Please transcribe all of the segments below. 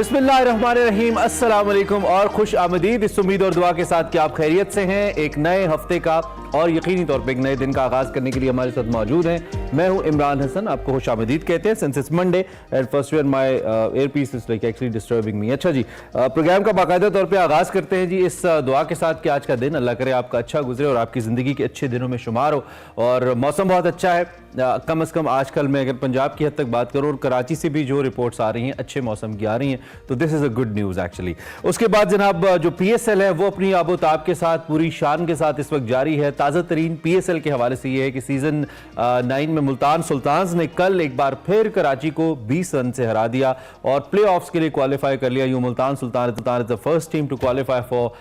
बिस्मिल्लाहिर्रहमानिर्रहीम, अस्सलाम वालेकुम और खुश आमदीद। इस उम्मीद और दुआ के साथ कि आप खैरियत से हैं, एक नए हफ्ते का और यकीनी तौर पे एक नए दिन का आगाज़ करने के लिए हमारे साथ मौजूद हैं। मैं हूं इमरान हसन, आपको खुश आमदीद कहते हैं। Since it's Monday and first year my earpiece is like actually disturbing me. अच्छा जी, प्रोग्राम का बाकायदा तौर पे आगाज़ करते हैं जी इस दुआ के साथ कि आज का दिन अल्लाह करे आपका अच्छा गुजरे और आपकी ज़िंदगी के अच्छे दिनों में शुमार हो। और मौसम बहुत अच्छा है, कम अज़ कम आजकल मैं अगर पंजाब की हद तक बात करूँ और कराची से भी जो रिपोर्ट्स आ रही हैं अच्छे मौसम की आ रही हैं, तो this is a good news actually. उसके बाद जनाब जो PSL है वो अपनी आबोताब के साथ पूरी शान के साथ इस वक्त जारी है। ताज़ा तरीन PSL के हवाले से ये है कि सीज़न 9 में मुल्तान सुल्तान्स ने कल एक बार फिर कराची को 20 रन से हरा दिया और प्ले ऑफ्स के लिए क्वालिफाई कर लिया। यूँ Multan Sultan is the first team to qualify for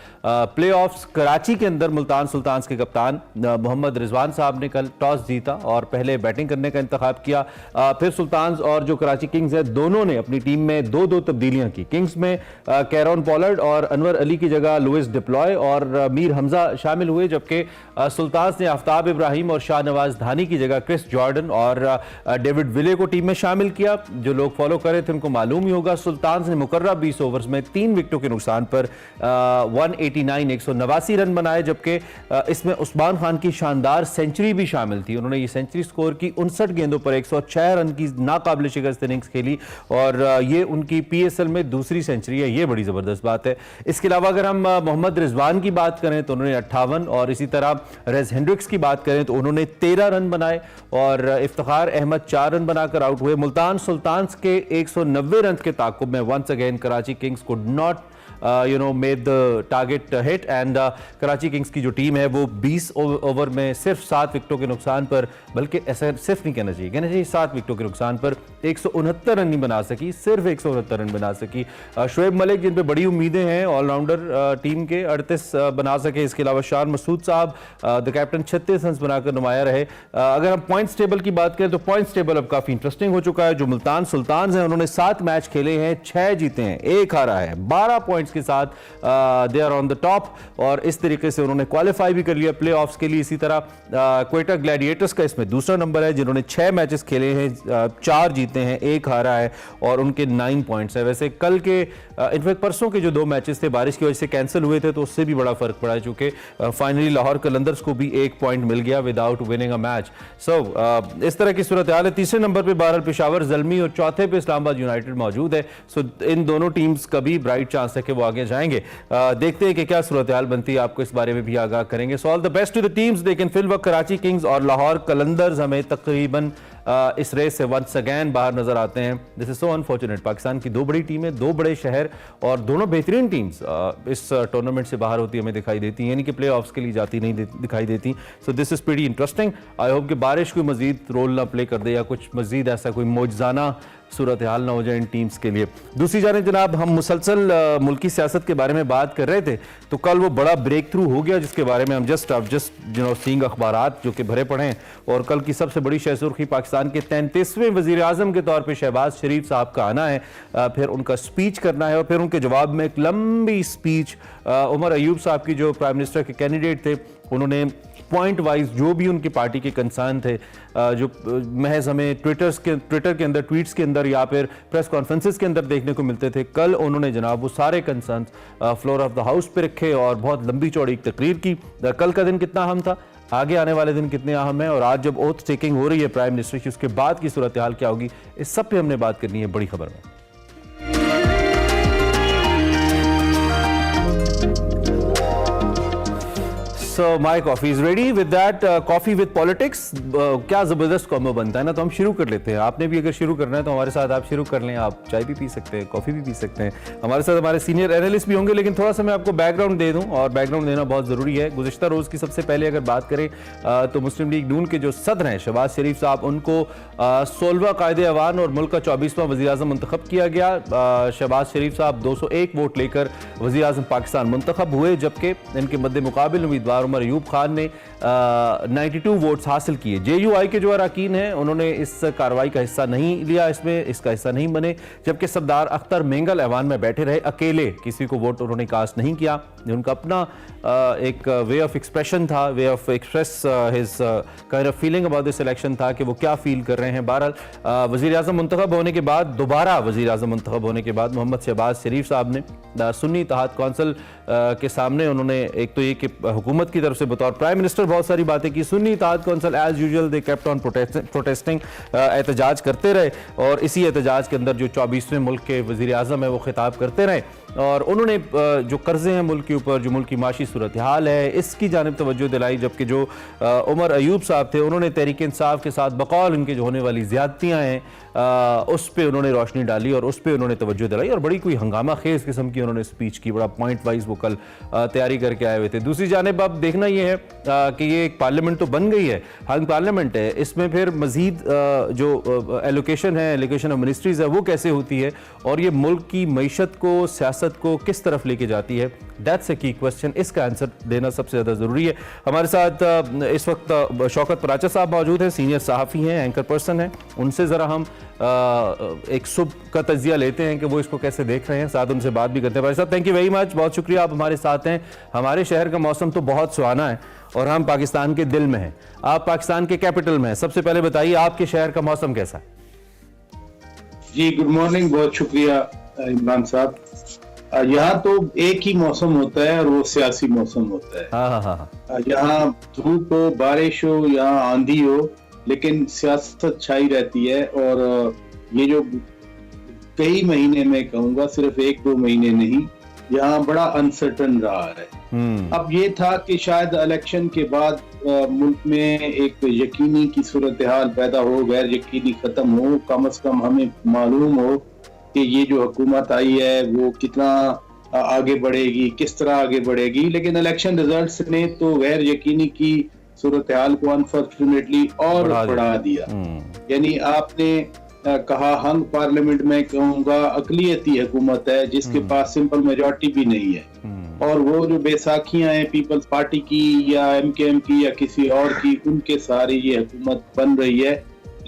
playoffs. Karachi के अंदर मुल्तान सुल्तान्स के कप्तान मोहम्मद रिजवान साहब ने कल टॉस जीता और पहले बैटिंग करने का इंतखाब किया। फिर सुल्तान्स और जो कराची किंग्स है दोनों ने अपनी टीम में दो तब्दीलियां की। किंग्स में कैरॉन पॉलर्ड और अनवर अली की जगह लुइस डिप्लॉय और मीर हमजा शामिल हुए, जबकि सुल्तान्स ने आफ्ताब इब्राहिम और शाहनवाज धानी की जगह क्रिस जॉर्डन और डेविड विले को टीम में शामिल किया। जो लोग फॉलो कर रहे थे उनको मालूम ही होगा, सुल्तान्स ने मुकर्रर 20 ओवर्स में 3 विकेटों के नुकसान पर 189 रन बनाए, जबकि इसमें उस्मान खान की शानदार सेंचुरी भी शामिल थी। उन्होंने ये सेंचुरी स्कोर की 59 गेंदों पर 106 रन की नाकाबिल शिकस्त इनिंग्स खेली और ये उनकी PSL में दूसरी सेंचुरी है। ये बड़ी ज़बरदस्त बात है। इसके अलावा अगर हम मोहम्मद रिजवान की बात करें तो उन्होंने 58 और इसी तरह रेज हेंड्रिक्स की बात करें तो उन्होंने 13 रन बनाए और इफ्तिखार अहमद 4 रन बनाकर आउट हुए। मुल्तान सुल्तान्स के 190 रन के ताक़ुब में once again Karachi Kings could not made the target hit and Karachi Kings की जो टीम है वो 20 ओवर में सिर्फ 7 विकेटों के नुकसान पर, बल्कि ऐसा सिर्फ नहीं कहना चाहिए 7 विकेटों के नुकसान पर 169 रन नहीं बना सकी, सिर्फ 169 रन बना सकी। शुएब मलिक जिन पे बड़ी उम्मीदें हैं ऑलराउंडर टीम के 38 बना सके। इसके अलावा शान मसूद साहब द कैप्टन 36 रन बनाकर नुमाया रहे। अगर हम पॉइंट्स टेबल की बात करें तो पॉइंट्स टेबल अब काफ़ी इंटरेस्टिंग हो चुका है। जो मुल्तान सुल्तान्स हैं उन्होंने 7 मैच खेले हैं, 6 जीते हैं, 1 हारा है, 12 पॉइंट्स के साथ they are on the top और इस तरीके से उन्होंने क्वालिफाई भी कर लिया प्ले ऑफ्स के लिए। इसी तरह क्वेटा ग्लैडिएटर्स का इसमें दूसरा नंबर है जिन्होंने 6 मैचेस खेले हैं, 4 जीते हैं, 1 हारा है और उनके 9 पॉइंट्स है। वैसे कल के इनफैक्ट परसों के जो 2 मैचेस थे बारिश की वजह से कैंसिल हुए थे तो उससे भी बड़ा फर्क पड़ा, चूंकि फाइनली लाहौर कलंदर्स को भी 1 पॉइंट मिल गया विदाउट विनिंग अ मैच। सो इस तरह की सूरत हाल है। तीसरे नंबर पर बहरहाल पेशावर ज़ल्मी और चौथे पे इस्लामाबाद यूनाइटेड मौजूद है। सो इन दोनों टीम्स का भी ब्राइट चांस है कि वो आगे जाएंगे। देखते हैं कि क्या सूरत हाल बनती है, आपको इस बारे में भी आगाह करेंगे। So all the best to the teams, लेकिन फिल वक्त कराची किंग्स और लाहौर कलंदर्स हमें तकरीबन इस रेस से वंस अगैन बाहर नजर आते हैं। This is so unfortunate. Pakistan की 2 बड़ी टीमें, 2 बड़े शहर और दोनों बेहतरीन टीम्स इस टूर्नामेंट से बाहर होती हमें दिखाई देती हैं, यानी कि प्ले ऑफ्स के लिए जाती नहीं दिखाई देती। So this is pretty interesting. I hope कि बारिश कोई मजीद रोल ना प्ले कर दे या कुछ मजीद ऐसा कोई मौजज़ाना सूरत हाल ना हो जाए इन टीम्स के लिए। दूसरी जानिब जनाब हम मुसलसल मुल्की सियासत के बारे में बात कर रहे थे तो कल वो बड़ा ब्रेक थ्रू हो गया जिसके बारे में हम जस्ट सीइंग अखबारात जो कि भरे पड़े हैं। और कल की सबसे बड़ी शहसुर्खी पाकिस्तान के 33वें वज़ीर आज़म के तौर पर शहबाज शरीफ साहब का आना है, फिर उनका स्पीच करना है और फिर उनके जवाब में एक लंबी स्पीच उमर अयूब साहब की जो प्राइम मिनिस्टर के कैंडिडेट थे उन्होंने पॉइंट वाइज जो भी उनकी पार्टी के कंसर्न थे, जो महज हमें ट्विटर के अंदर, ट्वीट्स के अंदर या फिर प्रेस कॉन्फ्रेंसेस के अंदर देखने को मिलते थे, कल उन्होंने जनाब वो सारे concern floor of the house पे रखे और बहुत लंबी चौड़ी एक तकरीर की। कल का दिन कितना अहम था, आगे आने वाले दिन कितने अहम है और आज जब ओथ टेकिंग हो रही है प्राइम मिनिस्टर की उसके बाद की सूरत हाल क्या होगी, इस सब पे हमने बात करनी है बड़ी खबर में। So my coffee is ready. With that, coffee with politics, क्या ज़बरदस्त कॉम्बो बनता है ना, तो हम शुरू कर लेते हैं। आपने भी अगर शुरू करना है तो हमारे साथ आप शुरू कर लें। आप चाय भी पी सकते हैं, कॉफ़ी भी पी सकते हैं। हमारे साथ हमारे सीनियर एनालिस्ट भी होंगे, लेकिन थोड़ा सा मैं आपको बैकग्राउंड दे दूं और बैकग्राउंड देना बहुत ज़रूरी है। गुज़िश्ता रोज़ की सबसे पहले अगर बात करें तो मुस्लिम लीग नून के जो सदर हैं शहबाज शरीफ साहब, उनको 16वां कायदे अवान और मुल्क का 24वां वज़ीर आज़म मुंतखब किया गया। शहबाज शरीफ साहब 201 वोट लेकर वज़ीर आज़म पाकिस्तान मुंतखब हुए, जबकि इनके मद्दे मुकाबिल उम्मीदवार उमर अयूब खान ने 92 वोट्स हासिल किए। JUI के जो अरकान हैं उन्होंने इस कार्रवाई का हिस्सा नहीं लिया, इसका हिस्सा नहीं बने, जबकि सरदार अख्तर मेंगल ऐवान में बैठे रहे, अकेले किसी को वोट उन्होंने कास्ट नहीं किया। उनका अपना एक वे ऑफ एक्सप्रेशन था, way of express his kind of feeling about this election था कि वो क्या फील कर रहे हैं। बहरहाल वज़ीर आज़म मुंतखब होने के बाद, दोबारा वज़ीर आज़म मुंतखब होने के बाद मोहम्मद शहबाज शरीफ साहब ने सुन्नी इत्तेहाद कौंसिल के सामने उन्होंने एक तो ये कि हुकूमत की तरफ से बतौर प्राइम मिनिस्टर बहुत सारी बातें की। Sunni Ittehad Council as usual they kept on protesting, एहतजाज करते रहे और इसी एहतजाज के अंदर जो 24वें मुल्क के वज़ीर आज़म है वो खिताब करते रहे और उन्होंने जो कर्जे हैं मुल्क के ऊपर, जो मुल्क की माशी सूरत हाल है, इसकी जानिब तवज्जो दिलाई। जबकि जो उमर अयूब साहब थे उन्होंने तहरीक इंसाफ के साथ बकौल उनके जो होने वाली ज़्यादतियाँ हैं उस पर उन्होंने रोशनी डाली और उस पर उन्होंने तवज्जो दिलाई और बड़ी कोई हंगामा खेज किस्म की उन्होंने स्पीच की, बड़ा पॉइंट वाइज वो कल तैयारी करके आए हुए थे। दूसरी जानिब अब देखना ये है कि ये एक पार्लियामेंट तो बन गई है, हंग पार्लियामेंट है, इसमें फिर मजीद जो एलोकेशन है, एलोकेशन ऑफ मिनिस्ट्रीज है, वो कैसे होती है और ये मुल्क की मईशत को, सियासत को किस तरफ लेके जाती है, दैट्स ए की क्वेश्चन। इसका आंसर देना सबसे ज़्यादा ज़रूरी है। हमारे साथ इस वक्त शौकत पराचा साहब मौजूद हैं, सीनियर सहाफ़ी हैं, एंकर पर्सन हैं। उनसे ज़रा हम एक सुबह का तजिया लेते हैं कि वो इसको कैसे देख रहे हैं, साथ उनसे बात भी करते हैं। भाई साहब, थैंक यू वेरी मच, बहुत शुक्रिया आप हमारे साथ हैं। हमारे शहर का मौसम तो बहुत सुहाना है और हम पाकिस्तान के दिल में हैं, आप पाकिस्तान के कैपिटल में हैं। सबसे पहले बताइए आपके शहर का मौसम कैसा है? जी गुड मॉर्निंग, बहुत शुक्रिया इमरान साहब। यहाँ तो एक ही मौसम होता है और वो सियासी मौसम होता है। हाँ। यहाँ धूप हो, बारिश हो, यहाँ आंधी हो, लेकिन सियासत छाई रहती है। और ये जो कई महीने में कहूँगा, सिर्फ 1-2 महीने नहीं, यहाँ बड़ा अनसर्टन रहा है। अब ये था कि शायद इलेक्शन के बाद मुल्क में एक यकीनी की सूरत हाल पैदा हो, गैर यकीनी खत्म हो, कम से कम हमें मालूम हो कि ये जो हुकूमत आई है वो कितना आगे बढ़ेगी, किस तरह आगे बढ़ेगी। लेकिन इलेक्शन रिजल्ट्स ने तो गैर यकीनी की सूरत हाल को अनफॉर्चुनेटली और बढ़ा दिया। यानी आपने कहा हंग पार्लियामेंट में कहूँगा अकलियती हुकूमत है जिसके पास सिंपल मेजॉरिटी भी नहीं है, और वो जो बैसाखियां हैं पीपल्स पार्टी की या MKM की या किसी और की, उनके सारी ये हुकूमत बन रही है।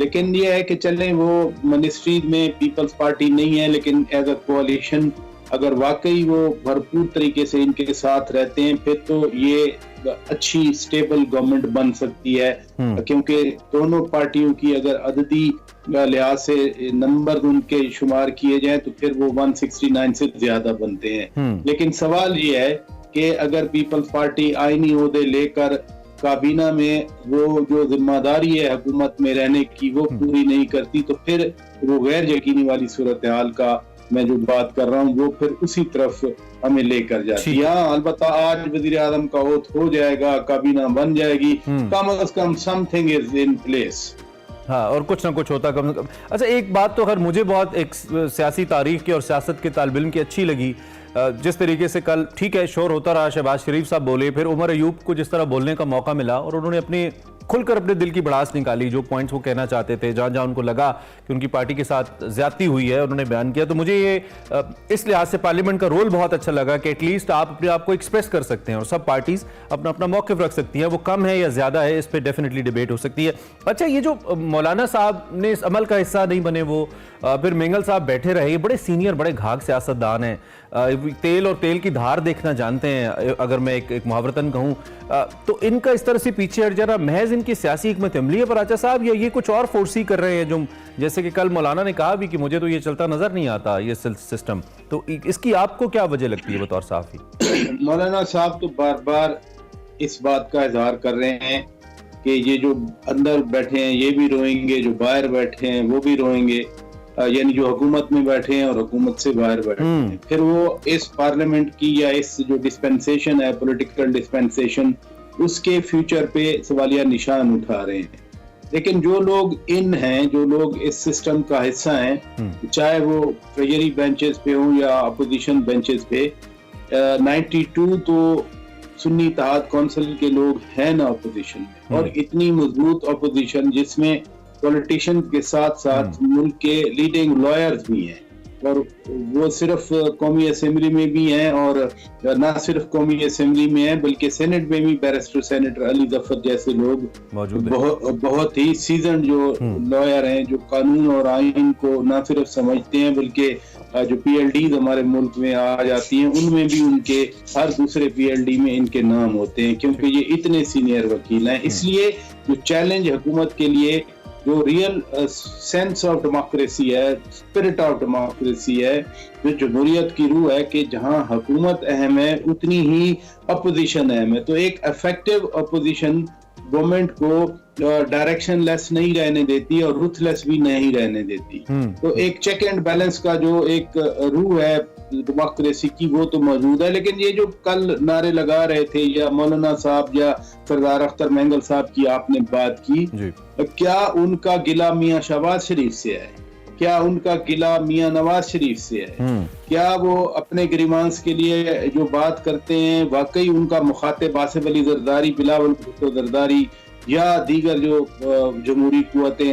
लेकिन ये है कि चलें, वो मिनिस्ट्री में पीपल्स पार्टी नहीं है, लेकिन एज अ कोalition अगर वाकई वो भरपूर तरीके से इनके साथ रहते हैं फिर तो ये अच्छी स्टेबल गवर्नमेंट बन सकती है। क्योंकि दोनों पार्टियों की अगर अददी लिहाज से नंबर उनके शुमार किए जाएं तो फिर वो 169 से ज्यादा बनते हैं। लेकिन सवाल ये है कि अगर पीपल्स पार्टी आईनी ओहदे लेकर काबीना में वो जो जिम्मेदारी है हुकूमत में रहने की वो पूरी नहीं करती तो फिर वो गैर यकीनी वाली सूरत हाल का मैं जो बात कर रहा हूँ वो फिर उसी तरफ हमें लेकर जाती है। हाँ, अलबत्ता आज वजीर आजम का ओथ हो जाएगा, काबीना बन जाएगी, कम से कम समथिंग इज इन प्लेस। हाँ, और कुछ ना कुछ होता कम से कम। अच्छा, एक बात तो खैर मुझे बहुत एक सियासी तारीख की और सियासत के तालिब इल्म की अच्छी लगी, जिस तरीके से कल ठीक है शोर होता रहा, शहबाज शरीफ साहब बोले, फिर उमर अयूब को जिस तरह बोलने का मौका मिला और उन्होंने अपनी खुलकर अपने दिल की भड़ास निकाली, जो पॉइंट्स वो कहना चाहते थे, जहाँ जहाँ उनको लगा कि उनकी पार्टी के साथ ज्यादती हुई है उन्होंने बयान किया। तो मुझे ये इस लिहाज से पार्लियामेंट का रोल बहुत अच्छा लगा कि एटलीस्ट आप अपने आप को एक्सप्रेस कर सकते हैं और सब पार्टीज अपना अपना मौक़िफ़ रख सकती हैं। वो कम है या ज़्यादा है इस पर डेफिनेटली डिबेट हो सकती है। अच्छा, ये जो मौलाना साहब ने इस अमल का हिस्सा नहीं बने, वो फिर मेंगल साहब बैठे रहे, ये बड़े सीनियर बड़े घाघ सियासतदान हैं, तेल और तेल की धार देखना जानते हैं अगर मैं एक मुहावरतन कहूँ, तो इनका इस तरह से पीछे हट जाना महज इनकी सियासी हिकमत अमली है पराचा साहब, या ये कुछ और फोर्सी कर रहे हैं जो जैसे कि कल मौलाना ने कहा भी कि मुझे तो ये चलता नजर नहीं आता ये सिस्टम, तो इसकी आपको क्या वजह लगती है बतौर साफी? मौलाना साहब तो बार बार इस बात का इजहार कर रहे हैं कि ये जो अंदर बैठे हैं ये भी रोएंगे, जो बाहर बैठे हैं वो भी रोएंगे, यानी जो हुकूमत में बैठे हैं और हुकूमत से बाहर बैठे हैं। फिर वो इस पार्लियामेंट की या इस जो डिस्पेंसेशन है, पॉलिटिकल डिस्पेंसेशन, उसके फ्यूचर पे सवालिया निशान उठा रहे हैं। लेकिन जो लोग हैं, जो लोग इस सिस्टम का हिस्सा हैं, चाहे वो ट्रेजरी बेंचेस पे हो या अपोजिशन बेंचेस पे, 92 तो सुन्नी इत्तेहाद कौंसिल के लोग हैं ना अपोजिशन में, और इतनी मजबूत अपोजिशन जिसमें पॉलिटिशियन के साथ साथ मुल्क के लीडिंग लॉयर्स भी हैं। और वो सिर्फ कौमी असेंबली में भी हैं, और ना सिर्फ कौमी असेंबली में हैं बल्कि सेनेट में भी बैरिस्टर सेनेटर अली जफर जैसे लोग मौजूद हैं। बहुत ही सीजन जो लॉयर हैं, जो कानून और आइन को ना सिर्फ समझते हैं बल्कि जो PLDs हमारे मुल्क में आ जाती हैं उनमें भी उनके हर दूसरे PLD में इनके नाम होते हैं, क्योंकि ये इतने सीनियर वकील हैं। इसलिए जो चैलेंज हुकूमत के लिए, जो रियल सेंस ऑफ डेमोक्रेसी है, स्पिरिट ऑफ डेमोक्रेसी है, जो जमहूरियत की रूह है कि जहां हुकूमत अहम है उतनी ही अपोजिशन अहम है। तो एक इफेक्टिव अपोजिशन गवर्नमेंट को डायरेक्शन लेस नहीं रहने देती और रुथलेस भी नहीं रहने देती। तो एक चेक एंड बैलेंस का जो एक रूह है डेमोक्रेसी की वो तो मौजूद है। लेकिन ये जो कल नारे लगा रहे थे या मौलाना साहब या सरदार अख्तर मैंगल साहब की आपने बात की, क्या उनका गिला मियां शहबाज शरीफ से है? क्या उनका गिला मियां नवाज शरीफ से है? क्या वो अपने ग्रीवांस के लिए जो बात करते हैं वाकई उनका मुखातिब आसिफ अली जरदारी, बिलावल भुट्टो जरदारी या दीगर जो जमहूरी कुव्वतें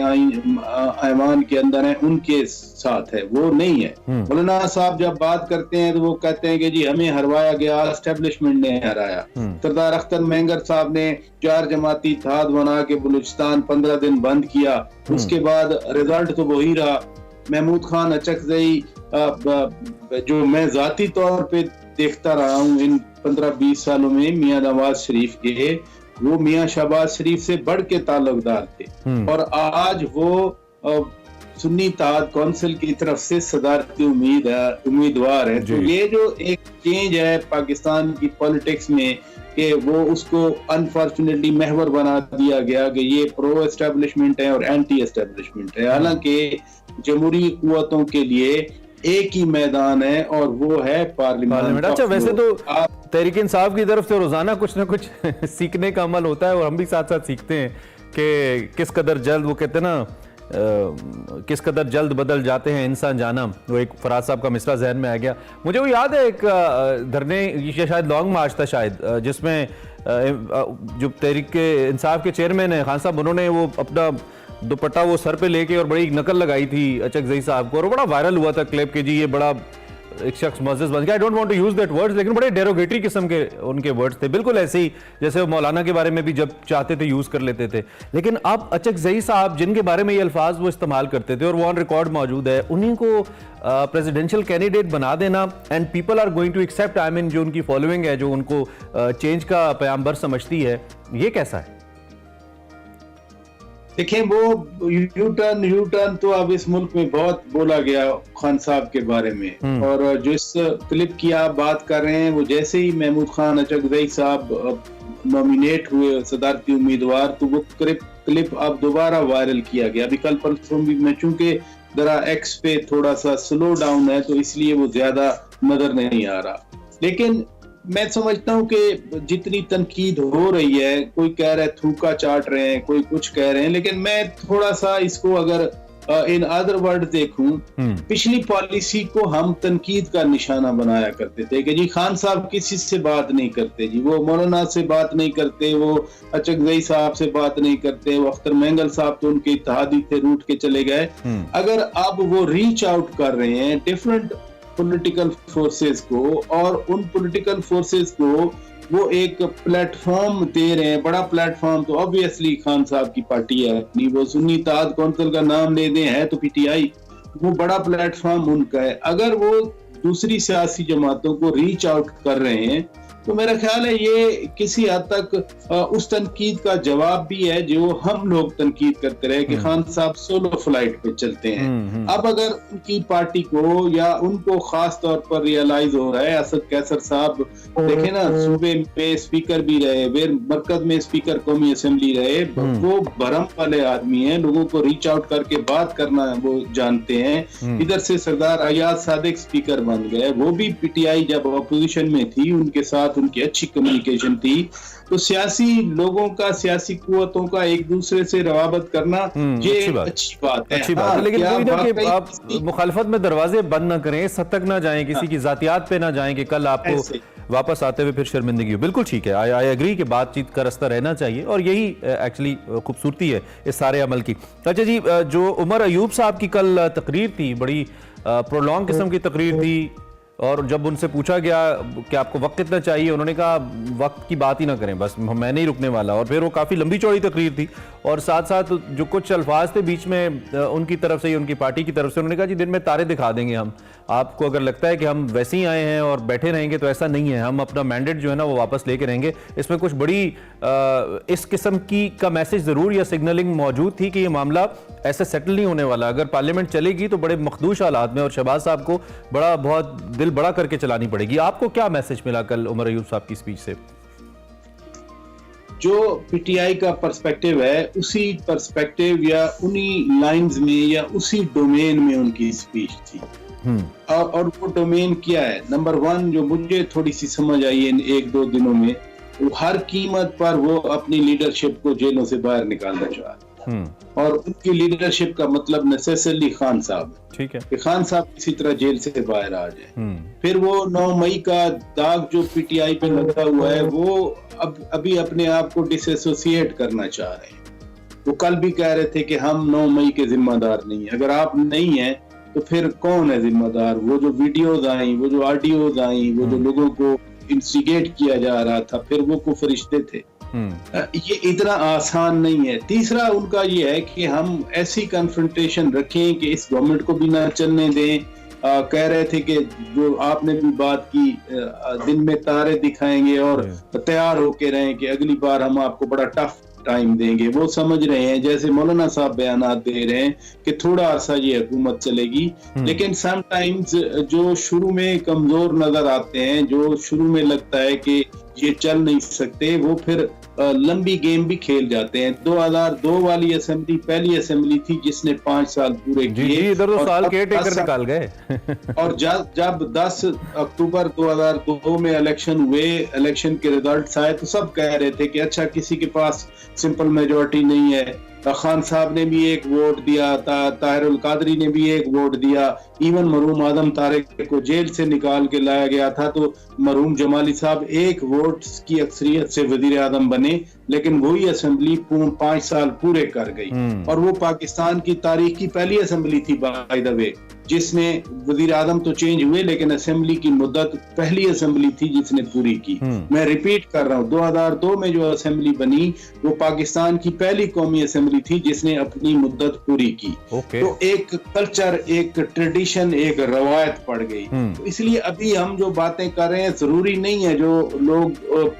ऐवान के अंदर हैं उनके साथ है? वो नहीं है। मौलाना साहब जब बात करते हैं तो वो कहते हैं कि जी हमें हरवाया गया, एस्टेब्लिशमेंट ने हराया। सरदार अख्तर मैंगर साहब ने 4 जमाती इत्तेहाद बना के बलूचिस्तान 15 दिन बंद किया, उसके बाद रिजल्ट तो वही रहा। महमूद खान अचकजई जो मैं जाती तौर पे देखता रहा हूँ इन 15-20 सालों में मियां नवाज शरीफ के, वो मियां शहबाज शरीफ से बढ़ के ताल्लुकदार थे और आज वो सुन्नी इत्तेहाद कौंसिल की तरफ से सदारती उम्मीदवार है। तो ये जो एक चेंज है पाकिस्तान की पॉलिटिक्स में कि वो उसको अनफॉर्चुनेटली महवर बना दिया गया कि ये प्रो एस्टेब्लिशमेंट है और एंटी एस्टेब्लिशमेंट है, हालांकि जमहूरी कुव्वतों के लिए एक ही मैदान है और वो है पार्लियामेंट। अच्छा, वैसे तो तहरीक इंसाफ की तरफ से रोजाना कुछ ना कुछ सीखने का अमल होता है और हम भी साथ साथ सीखते हैं कि किस कदर जल्द, वो कहते हैं ना, किस कदर जल्द बदल जाते हैं इंसान जाना। वो एक फराज साहब का मिसरा जहन में आ गया मुझे। वो याद है एक धरने, ये शायद लॉन्ग मार्च था शायद, जिसमें जो तहरीक इंसाफ के चेयरमैन है खान साहब, उन्होंने वो अपना दुपट्टा वो सर पे लेके और बड़ी नकल लगाई थी अचकजई साहब को, और बड़ा वायरल हुआ था क्लिप के जी ये बड़ा एक शख्स मुअज़्ज़िज़ बन गया। I don't want to use that words, लेकिन बड़े डेरोगेटरी किस्म के उनके वर्ड्स थे, बिल्कुल ऐसे ही जैसे वो मौलाना के बारे में भी जब चाहते थे यूज कर लेते थे। लेकिन अब अचकजई साहब जिनके बारे में ये अल्फाज वो इस्तेमाल करते थे और वो ऑन रिकॉर्ड मौजूद है, उन्हीं को प्रेसिडेंशियल कैंडिडेट बना देना and people are going to accept, I mean जो उनकी फॉलोइंग है, जो उनको चेंज का पैगाम्बर समझती है, ये कैसा है? देखें, वो यूटर्न तो अब इस मुल्क में बहुत बोला गया खान साहब के बारे में, और जो इस क्लिप की आप बात कर रहे हैं वो जैसे ही महमूद खान अचकजई साहब नॉमिनेट हुए सदारती उम्मीदवार, तो वो क्लिप अब दोबारा वायरल किया गया। अभी कल परसों भी, मैं चूंकि जरा एक्स पे थोड़ा सा स्लो डाउन है तो इसलिए वो ज्यादा नजर नहीं आ रहा। लेकिन मैं समझता हूं कि जितनी तनकीद हो रही है, कोई कह रहा है थूका चाट रहे हैं, कोई कुछ कह रहे हैं, लेकिन मैं थोड़ा सा इसको अगर इन अदर वर्ड देखूं, पिछली पॉलिसी को हम तनकीद का निशाना बनाया करते थे कि जी खान साहब किसी से बात नहीं करते, जी वो मौलाना से बात नहीं करते, वो अचकजई साहब से बात नहीं करते, वो अख्तर मैंगल साहब तो उनके इत्तेहादी थे, रूठ के चले गए। अगर अब वो रीच आउट कर रहे हैं डिफरेंट पॉलिटिकल फोर्सेस को, और उन पॉलिटिकल फोर्सेस को वो एक प्लेटफॉर्म दे रहे हैं, बड़ा प्लेटफॉर्म, तो ऑब्वियसली खान साहब की पार्टी है अपनी, वो सुन्नी इत्तेहाद कौंसिल का नाम ले दें, है तो PTI, वो बड़ा प्लेटफॉर्म उनका है। अगर वो दूसरी सियासी जमातों को रीच आउट कर रहे हैं तो मेरा ख्याल है ये किसी हद तक उस तनकीद का जवाब भी है जो हम लोग तनकीद करते रहे कि खान साहब सोलो फ्लाइट पे चलते हैं। अब अगर उनकी पार्टी को या उनको खास तौर पर रियलाइज हो रहा है, असद कैसर साहब देखे ना, सूबे में स्पीकर भी रहे, वे मरकज में स्पीकर कौमी असेंबली रहे, वो भरम वाले आदमी हैं, लोगों को रीच आउट करके बात करना वो जानते हैं। इधर से सरदार अयाज सादिक स्पीकर बन गए, वो भी PTI जब अपोजिशन में थी उनके साथ उनकी अच्छी कम्युनिकेशन थी। तो सियासी लोगों का, सियासी कुव्वतों का एक दूसरे से रवाबत करना ये अच्छी बात है। लेकिन कोई ना कि आप मुखालफत में दरवाजे बंद ना करें, इस हद तक ना जाएं, किसी की जातियात पे ना जाएं कि कल आपको वापस आते हुए फिर शर्मिंदगी हो। बिल्कुल ठीक है, आई एग्री कि बातचीत का रास्ता रहना चाहिए और यही एक्चुअली खूबसूरती है इस सारे अमल की। अच्छा जी, जो उमर अयूब साहब की कल तकरीर थी, बड़ी प्रोलॉन्ग किस्म की तकरीर थी। और जब उनसे पूछा गया कि आपको वक्त कितना चाहिए, उन्होंने कहा वक्त की बात ही ना करें, बस मैं नहीं रुकने वाला। और फिर वो काफ़ी लंबी चौड़ी तकरीर थी और साथ साथ जो कुछ अल्फाज थे बीच में उनकी तरफ से, उनकी पार्टी की तरफ से, उन्होंने कहा जी दिन में तारे दिखा देंगे हम आपको, अगर लगता है कि हम वैसे ही आए हैं और बैठे रहेंगे तो ऐसा नहीं है, हम अपना मैंडेट जो है ना वो वापस लेके रहेंगे। इसमें कुछ बड़ी इस किस्म की का मैसेज ज़रूर या सिग्नलिंग मौजूद थी कि ये मामला ऐसे सेटल नहीं होने वाला, अगर पार्लियामेंट चलेगी तो बड़े मखदूश हालात में और शहबाज साहब को बहुत दिल बड़ा करके चलानी पड़ेगी। आपको क्या मैसेज मिला कल उमर अयूब साहब की स्पीच से? जो पीटीआई का पर्सपेक्टिव है उसी पर्सपेक्टिव या उन्हीं लाइंस में या उसी डोमेन में उनकी स्पीच थी। और वो डोमेन क्या है? नंबर वन जो मुझे थोड़ी सी समझ आई इन एक दो दिनों में, वो हर कीमत पर वो अपनी लीडरशिप को जेलों से बाहर निकालना चाह रहे। और उनकी लीडरशिप का मतलब नेसेसरली खान साहब, ठीक है, कि खान साहब किसी तरह जेल से बाहर आ जाए। फिर वो 9 मई का दाग जो पीटीआई पे लगा हुआ है वो अभी अपने आप को डिसएसोसिएट करना चाह रहे हैं। वो कल भी कह रहे थे कि हम 9 मई के जिम्मेदार नहीं है। अगर आप नहीं हैं तो फिर कौन है जिम्मेदार? वो जो वीडियोज आई, वो जो ऑडियोज आई, वो जो लोगों को इंस्टिगेट किया जा रहा था, फिर वो को फरिश्ते थे। ये इतना आसान नहीं है। तीसरा उनका ये है कि हम ऐसी कन्फ्रंटेशन रखें कि इस गवर्नमेंट को भी ना चलने दें। कह रहे थे कि जो आपने भी बात की, दिन में तारे दिखाएंगे और तैयार होके रहें कि अगली बार हम आपको बड़ा टफ टाइम देंगे। वो समझ रहे हैं, जैसे मौलाना साहब बयानात दे रहे हैं कि थोड़ा अर्सा ये हुकूमत चलेगी, लेकिन समटाइम्स जो शुरू में कमजोर नजर आते हैं, जो शुरू में लगता है कि ये चल नहीं सकते, वो फिर लंबी गेम भी खेल जाते हैं। 2002 वाली असेंबली पहली असेंबली थी जिसने 5 साल पूरे किए, इधर तो साल के टेकर निकाल गए। और जब 10 अक्टूबर 2002 में इलेक्शन हुए, इलेक्शन के रिजल्ट्स आए तो सब कह रहे थे कि अच्छा किसी के पास सिंपल मेजॉरिटी नहीं है। खान साहब ने भी एक वोट दिया, ताहिरुल कादरी ने भी एक वोट दिया, इवन मरहूम आदम तारिक को जेल से निकाल के लाया गया था तो मरहूम जमाली साहब एक वोट की अक्सरियत से वजीर आजम बने, लेकिन वही असेंबली 5 साल पूरे कर गई। और वो पाकिस्तान की तारीख की पहली असेंबली थी बाय द वे, जिसने वजीर आजम तो चेंज हुए लेकिन असेंबली की मुद्दत पहली असेंबली थी जिसने पूरी की। मैं रिपीट कर रहा हूँ, 2002 में जो असेंबली बनी वो पाकिस्तान की पहली कौमी असेंबली थी जिसने अपनी मुद्दत पूरी की। तो एक कल्चर, एक ट्रेडिशन, एक रवायत पड़ गई। तो इसलिए अभी हम जो बातें कर रहे हैं, जरूरी नहीं है जो लोग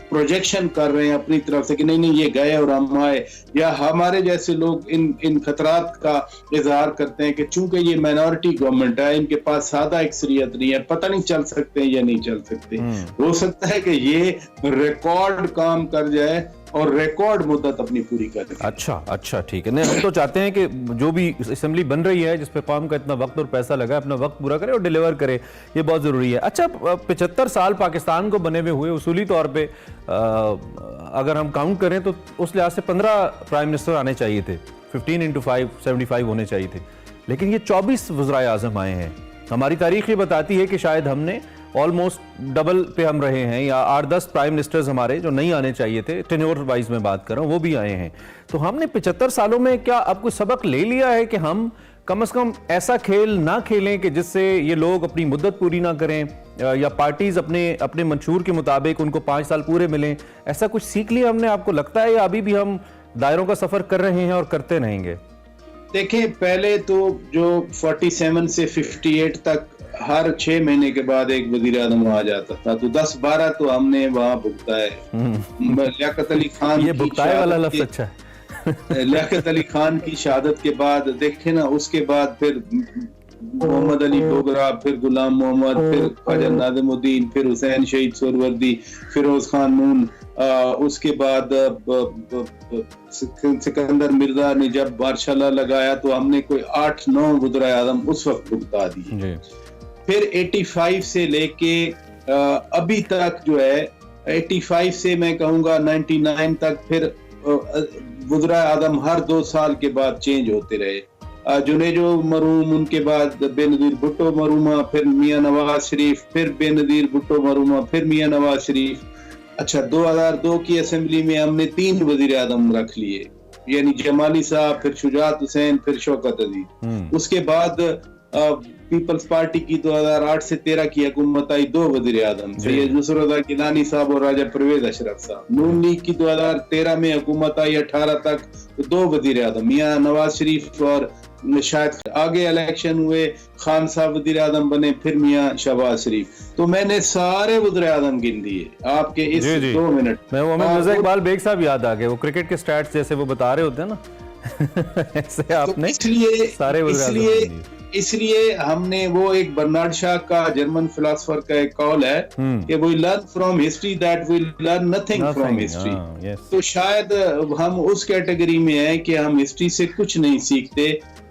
प्रोजेक्शन कर रहे हैं अपनी तरफ से कि नहीं ये गए और हम आए, या हमारे जैसे लोग इन खतरात का इजहार करते हैं कि चूंकि ये माइनॉरिटी गवर्नमेंट है, इनके पास सादा अक्सरियत नहीं है, पता नहीं चल सकते या नहीं चल सकते। हो सकता है कि ये रिकॉर्ड काम कर जाए और रिकॉर्ड मुद्दत अपनी पूरी कर। अच्छा ठीक है। नहीं, हम तो चाहते हैं कि जो भी असेंबली बन रही है जिस पे कौम का इतना वक्त और पैसा लगा, अपना वक्त पूरा करे और डिलीवर करे, ये बहुत जरूरी है। अच्छा, 75 साल पाकिस्तान को बने हुए हुए उसूली तौर पे अगर हम काउंट करें तो उस लिहाज से 15 प्राइम मिनिस्टर आने चाहिए थे, 15 into 5 75 होने चाहिए थे, लेकिन ये 24 वज़राए आज़म आए हैं। हमारी तारीख ये बताती है कि शायद हमने ऑलमोस्ट डबल पे हम रहे हैं, या 8-10 प्राइम मिनिस्टर्स हमारे जो नहीं आने चाहिए थे, टेन्योर वाइज में बात कर रहा हूँ, वो भी आए हैं। तो हमने 75 सालों में क्या अब कुछ सबक ले लिया है कि हम कम से कम ऐसा खेल ना खेलें कि जिससे ये लोग अपनी मुद्दत पूरी ना करें, या पार्टीज अपने मंशूर के मुताबिक उनको 5 साल पूरे मिलें? ऐसा कुछ सीख लिया हमने, आपको लगता है, या अभी भी हम दायरों का सफर कर रहे हैं और करते रहेंगे? देखें, पहले तो जो 47 से 58 तक हर 6 महीने के बाद एक वजीर आजम आ जाता था, तो 10-12 तो हमने वहां भुगता है। लियाकत अली खान, ये भुगताए वाला लफ्ज अच्छा है। लियाकत अली खान की शहादत के बाद देखे ना, उसके बाद फिर मोहम्मद अली बोगरा, फिर गुलाम मोहम्मद, फिर ख्वाजा नाज़िमुद्दीन, फिर हुसैन शहीद सोहरावर्दी, फिरोज खान नून, उसके बाद सिकंदर मिर्जा ने जब मार्शाल्लाह लगाया तो हमने कोई 8-9 वज़ीर आज़म उस वक्त भुगता दिए। फिर 85 से लेके अभी तक जो है, 85 से मैं कहूँगा 99 तक, फिर वज़ीर आज़म हर 2 साल के बाद चेंज होते रहे। जुनेजो मरूम, उनके बाद बेनज़ीर भुट्टो मरूमा, फिर मियां नवाज शरीफ, फिर बेनज़ीर भुट्टो मरूमा, फिर मियां नवाज शरीफ। अच्छा, 2002 की असेंबली में हमने 3 वज़ीर आज़म रख लिए, यानी जमाली साहब, फिर शुजात हुसैन, फिर शौकत अली। उसके बाद पीपल्स पार्टी की 2008 से 13 की हुकूमत आई, 2 वजीर आजम, सैयद नुसरत गिलानी साहब और राजा परवेज अशरफ साहब। नून लीग की 2013 में हुकूमत आई 18 तक, 2 वजीर आजम, मियां नवाज शरीफ और शायद आगे इलेक्शन हुए, खान साहब वजीर आजम बने, फिर मियां शहबाज शरीफ। तो मैंने सारे वजीर आजम गिन दिए आपके इस 2 मिनट। मैं वो हमें मिर्जा इकबाल बेग साहब याद आ गए, वो क्रिकेट के स्टैट्स जैसे वो बता रहे होते हैं ना ऐसे आपने तो सारे इसलिए हमने वो एक बर्नार्ड शॉ का जर्मन फिलोसोफर का एक कॉल है कि we learn from history that we learn nothing from history. तो शायद हम उस कैटेगरी में हैं कि हम हिस्ट्री से कुछ नहीं सीखते।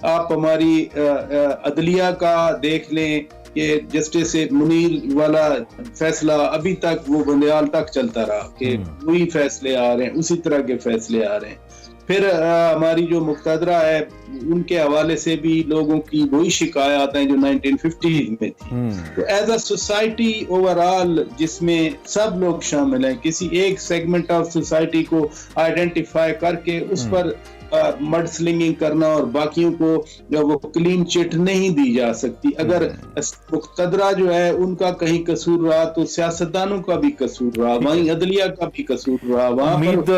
आप हमारी अदलिया का देख लें कि जस्टिस मुनीर वाला फैसला अभी तक वो बंदयाल तक चलता रहा कि वही फैसले आ रहे हैं, उसी तरह के फैसले आ रहे हैं। फिर हमारी जो मुक्तदरा है उनके हवाले से भी लोगों की वही शिकायत है जो 1950s में थी। तो एज अ सोसाइटी ओवरऑल जिसमें सब लोग शामिल हैं, किसी एक सेगमेंट ऑफ सोसाइटी को आइडेंटिफाई करके उस पर मड स्लिंगिंग करना और बाकियों को वो क्लीन चिट नहीं दी जा सकती। अगर मुक्तदरा जो है उनका कहीं कसूर रहा तो सियासतदानों का भी कसूर रहा, वहीं अदलिया का भी कसूर रहा। उम्मीद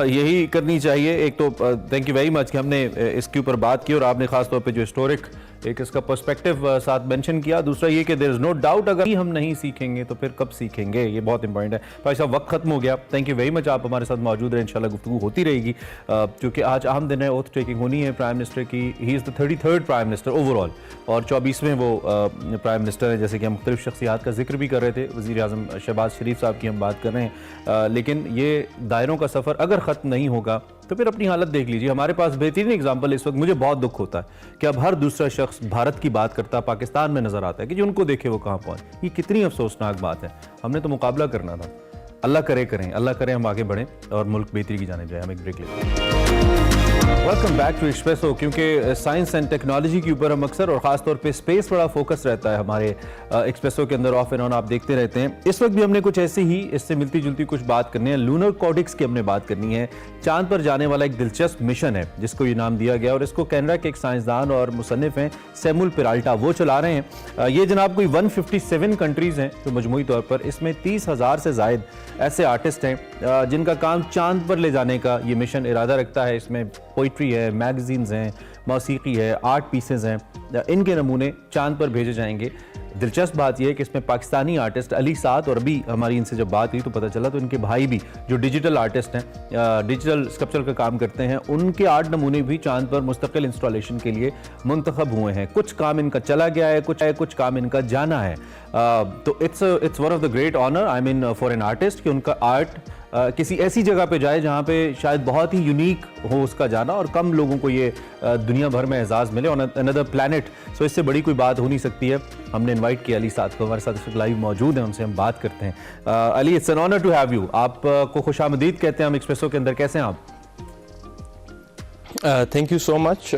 यही करनी चाहिए। एक तो थैंक यू वेरी मच कि हमने इसके ऊपर बात की और आपने खास तौर पे जो हिस्टोरिक एक इसका पर्सपेक्टिव साथ मेंशन किया। दूसरा ये कि देयर इज नो डाउट अगर हम नहीं सीखेंगे तो फिर कब सीखेंगे, ये बहुत इंपॉर्टेंट है। भाई साहब वक्त खत्म हो गया, थैंक यू वेरी मच, आप हमारे साथ मौजूद रहे, इंशाल्लाह गुफ्तगू होती रहेगी क्योंकि आज अहम दिन है, ओथ टेकिंग होनी है प्राइम मिनिस्टर की। He is the 33rd prime minister overall और 24वें वो प्राइम मिनिस्टर है। जैसे कि हम मुख्तलिफ शख्सियात का जिक्र भी कर रहे थे, वज़ीर आज़म शहबाज शरीफ साहब की हम बात कर रहे हैं, लेकिन ये दायरों का सफ़र अगर ख़त्म नहीं होगा तो फिर अपनी हालत देख लीजिए। हमारे पास बेहतरीन एग्जाम्पल इस वक्त, मुझे बहुत दुख होता है कि अब हर दूसरा शख्स भारत की बात करता पाकिस्तान में नजर आता है कि जो उनको देखे वो कहाँ पहुंचे। ये कितनी अफसोसनाक बात है। हमने तो मुकाबला करना था। अल्लाह करे करें, अल्लाह करे हम आगे बढ़ें और मुल्क बेहतरी की जानिब जाए। हम एक ब्रेक लेते हैं। Welcome back to Expresso. क्योंकि साइंस एंड टेक्नोलॉजी के ऊपर हम अक्सर और ख़ास तौर पे स्पेस बड़ा फोकस रहता है हमारे एक्सप्रेसो के अंदर, ऑफ एंड ऑन आप देखते रहते हैं। इस वक्त भी हमने कुछ ऐसे ही इससे मिलती जुलती कुछ बात करनी है। लूनर कॉर्डिक्स की हमने बात करनी है। चांद पर जाने वाला एक दिलचस्प मिशन है जिसको ये नाम दिया गया और इसको कनाडा के एक साइंसदान और मुसन्निफ हैं सैमुअल पेराल्टा, वो चला रहे हैं। ये जनाब कोई 157 कंट्रीज़ हैं जो मजमूई तौर पर, इसमें 30,000 से ज़ायद ऐसे आर्टिस्ट हैं जिनका काम चांद पर ले जाने का ये मिशन इरादा रखता है। इसमें पोइट्री है, मैगजीन्स हैं, मौसीकी है, आर्ट पीसेज हैं, इनके नमूने चांद पर भेजे जाएंगे। दिलचस्प बात यह है कि इसमें पाकिस्तानी आर्टिस्ट अली साद, और अभी हमारी इनसे जब बात हुई तो पता चला तो इनके भाई भी जो डिजिटल आर्टिस्ट हैं, डिजिटल स्कल्पचर का काम करते हैं, उनके आर्ट नमूने भी चांद पर मुस्तकिल इंस्टॉलेशन के लिए मुंतखब हुए हैं। कुछ काम इनका चला गया है, कुछ काम इनका जाना है। तो it's one of the great honour I mean for an artist कि उनका आर्ट किसी ऐसी जगह पे जाए जहाँ पे शायद बहुत ही यूनिक हो उसका जाना और कम लोगों को ये दुनिया भर में एजाज़ मिले ऑन अनदर प्लैनेट। सो इससे बड़ी कोई बात हो नहीं सकती है। हमने इनवाइट किया अली साद को, हमारे साथ इस वक्त लाइव मौजूद हैं, उनसे हम बात करते हैं। Ali, it's an honour to have you. आपको खुशामदीद कहते हैं हम एक्सप्रेसो के अंदर, कैसे हैं आप? Thank you so much.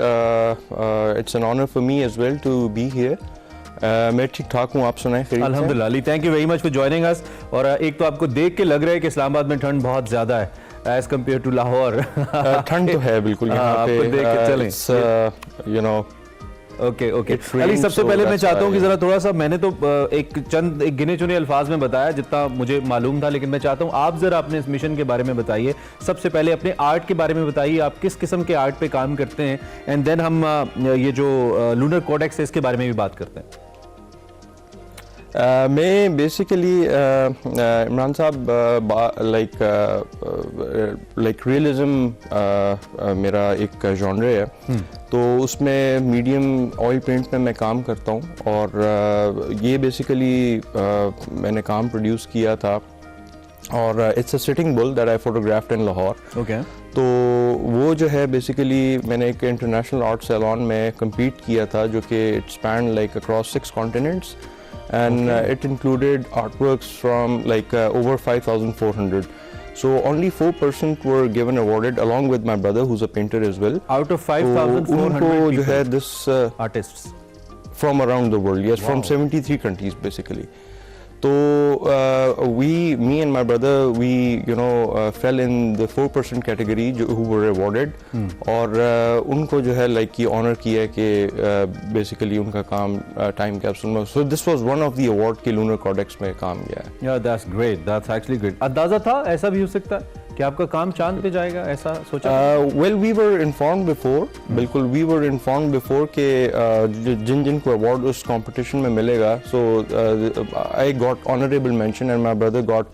It's an honor for me as well to be here. मैं ठीक ठाक हूँ, आप सुनाएं? अल्हम्दुलिल्लाह Ali, thank you very much for joining us. और एक तो आपको देख के लग रहा है कि इस्लामाबाद में ठंड बहुत ज़्यादा है एज कम्पेयर टू लाहौर। ठंड तो है बिल्कुल यहाँ पे, आपको देख के चलें, you know, ओके अली, सबसे पहले मैं चाहता हूँ कि ज़रा थोड़ा सा, मैंने तो एक गिने चुने अल्फाज में बताया जितना मुझे मालूम था, लेकिन मैं चाहता हूँ आप ज़रा अपने इस मिशन के बारे में बताइए। सबसे पहले अपने आर्ट के बारे में बताइए, आप किस किस्म के आर्ट पे काम करते हैं, एंड देन हम ये जो लूनर कॉर्डेक्स है इसके बारे में भी बात करते हैं। मैं बेसिकली इमरान साहब लाइक रियलिज्म मेरा एक जॉनरे है, तो उसमें मीडियम ऑयल पेंट में मैं काम करता हूँ और ये बेसिकली मैंने काम प्रोड्यूस किया था और it's a sitting bull that I photographed in Lahore. Okay, तो वो जो है बेसिकली मैंने एक इंटरनेशनल आर्ट सैलॉन में compete किया था जो कि it span like across 6 continents and it included artworks from like over 5,400. So only 4% were given awarded along with my brother who's a painter as well. Out of 5,400 people जो है this artists from around the world, yes, from 73 countries basically. तो me and my brother, we fell in the 4% category who were awarded, और उनको जो है like ये honor किया कि basically उनका काम time capsule में, so this was one of the award के lunar codex में काम किया है। Yeah, that's great. That's actually great. अंदाजा था ऐसा भी हो सकता है कि आपका काम चांद पे जाएगा, ऐसा सोचा? Well, we were informed before, बिल्कुल we were informed before कि जिन को award उस competition में मिलेगा, so I got honorable mention and my brother got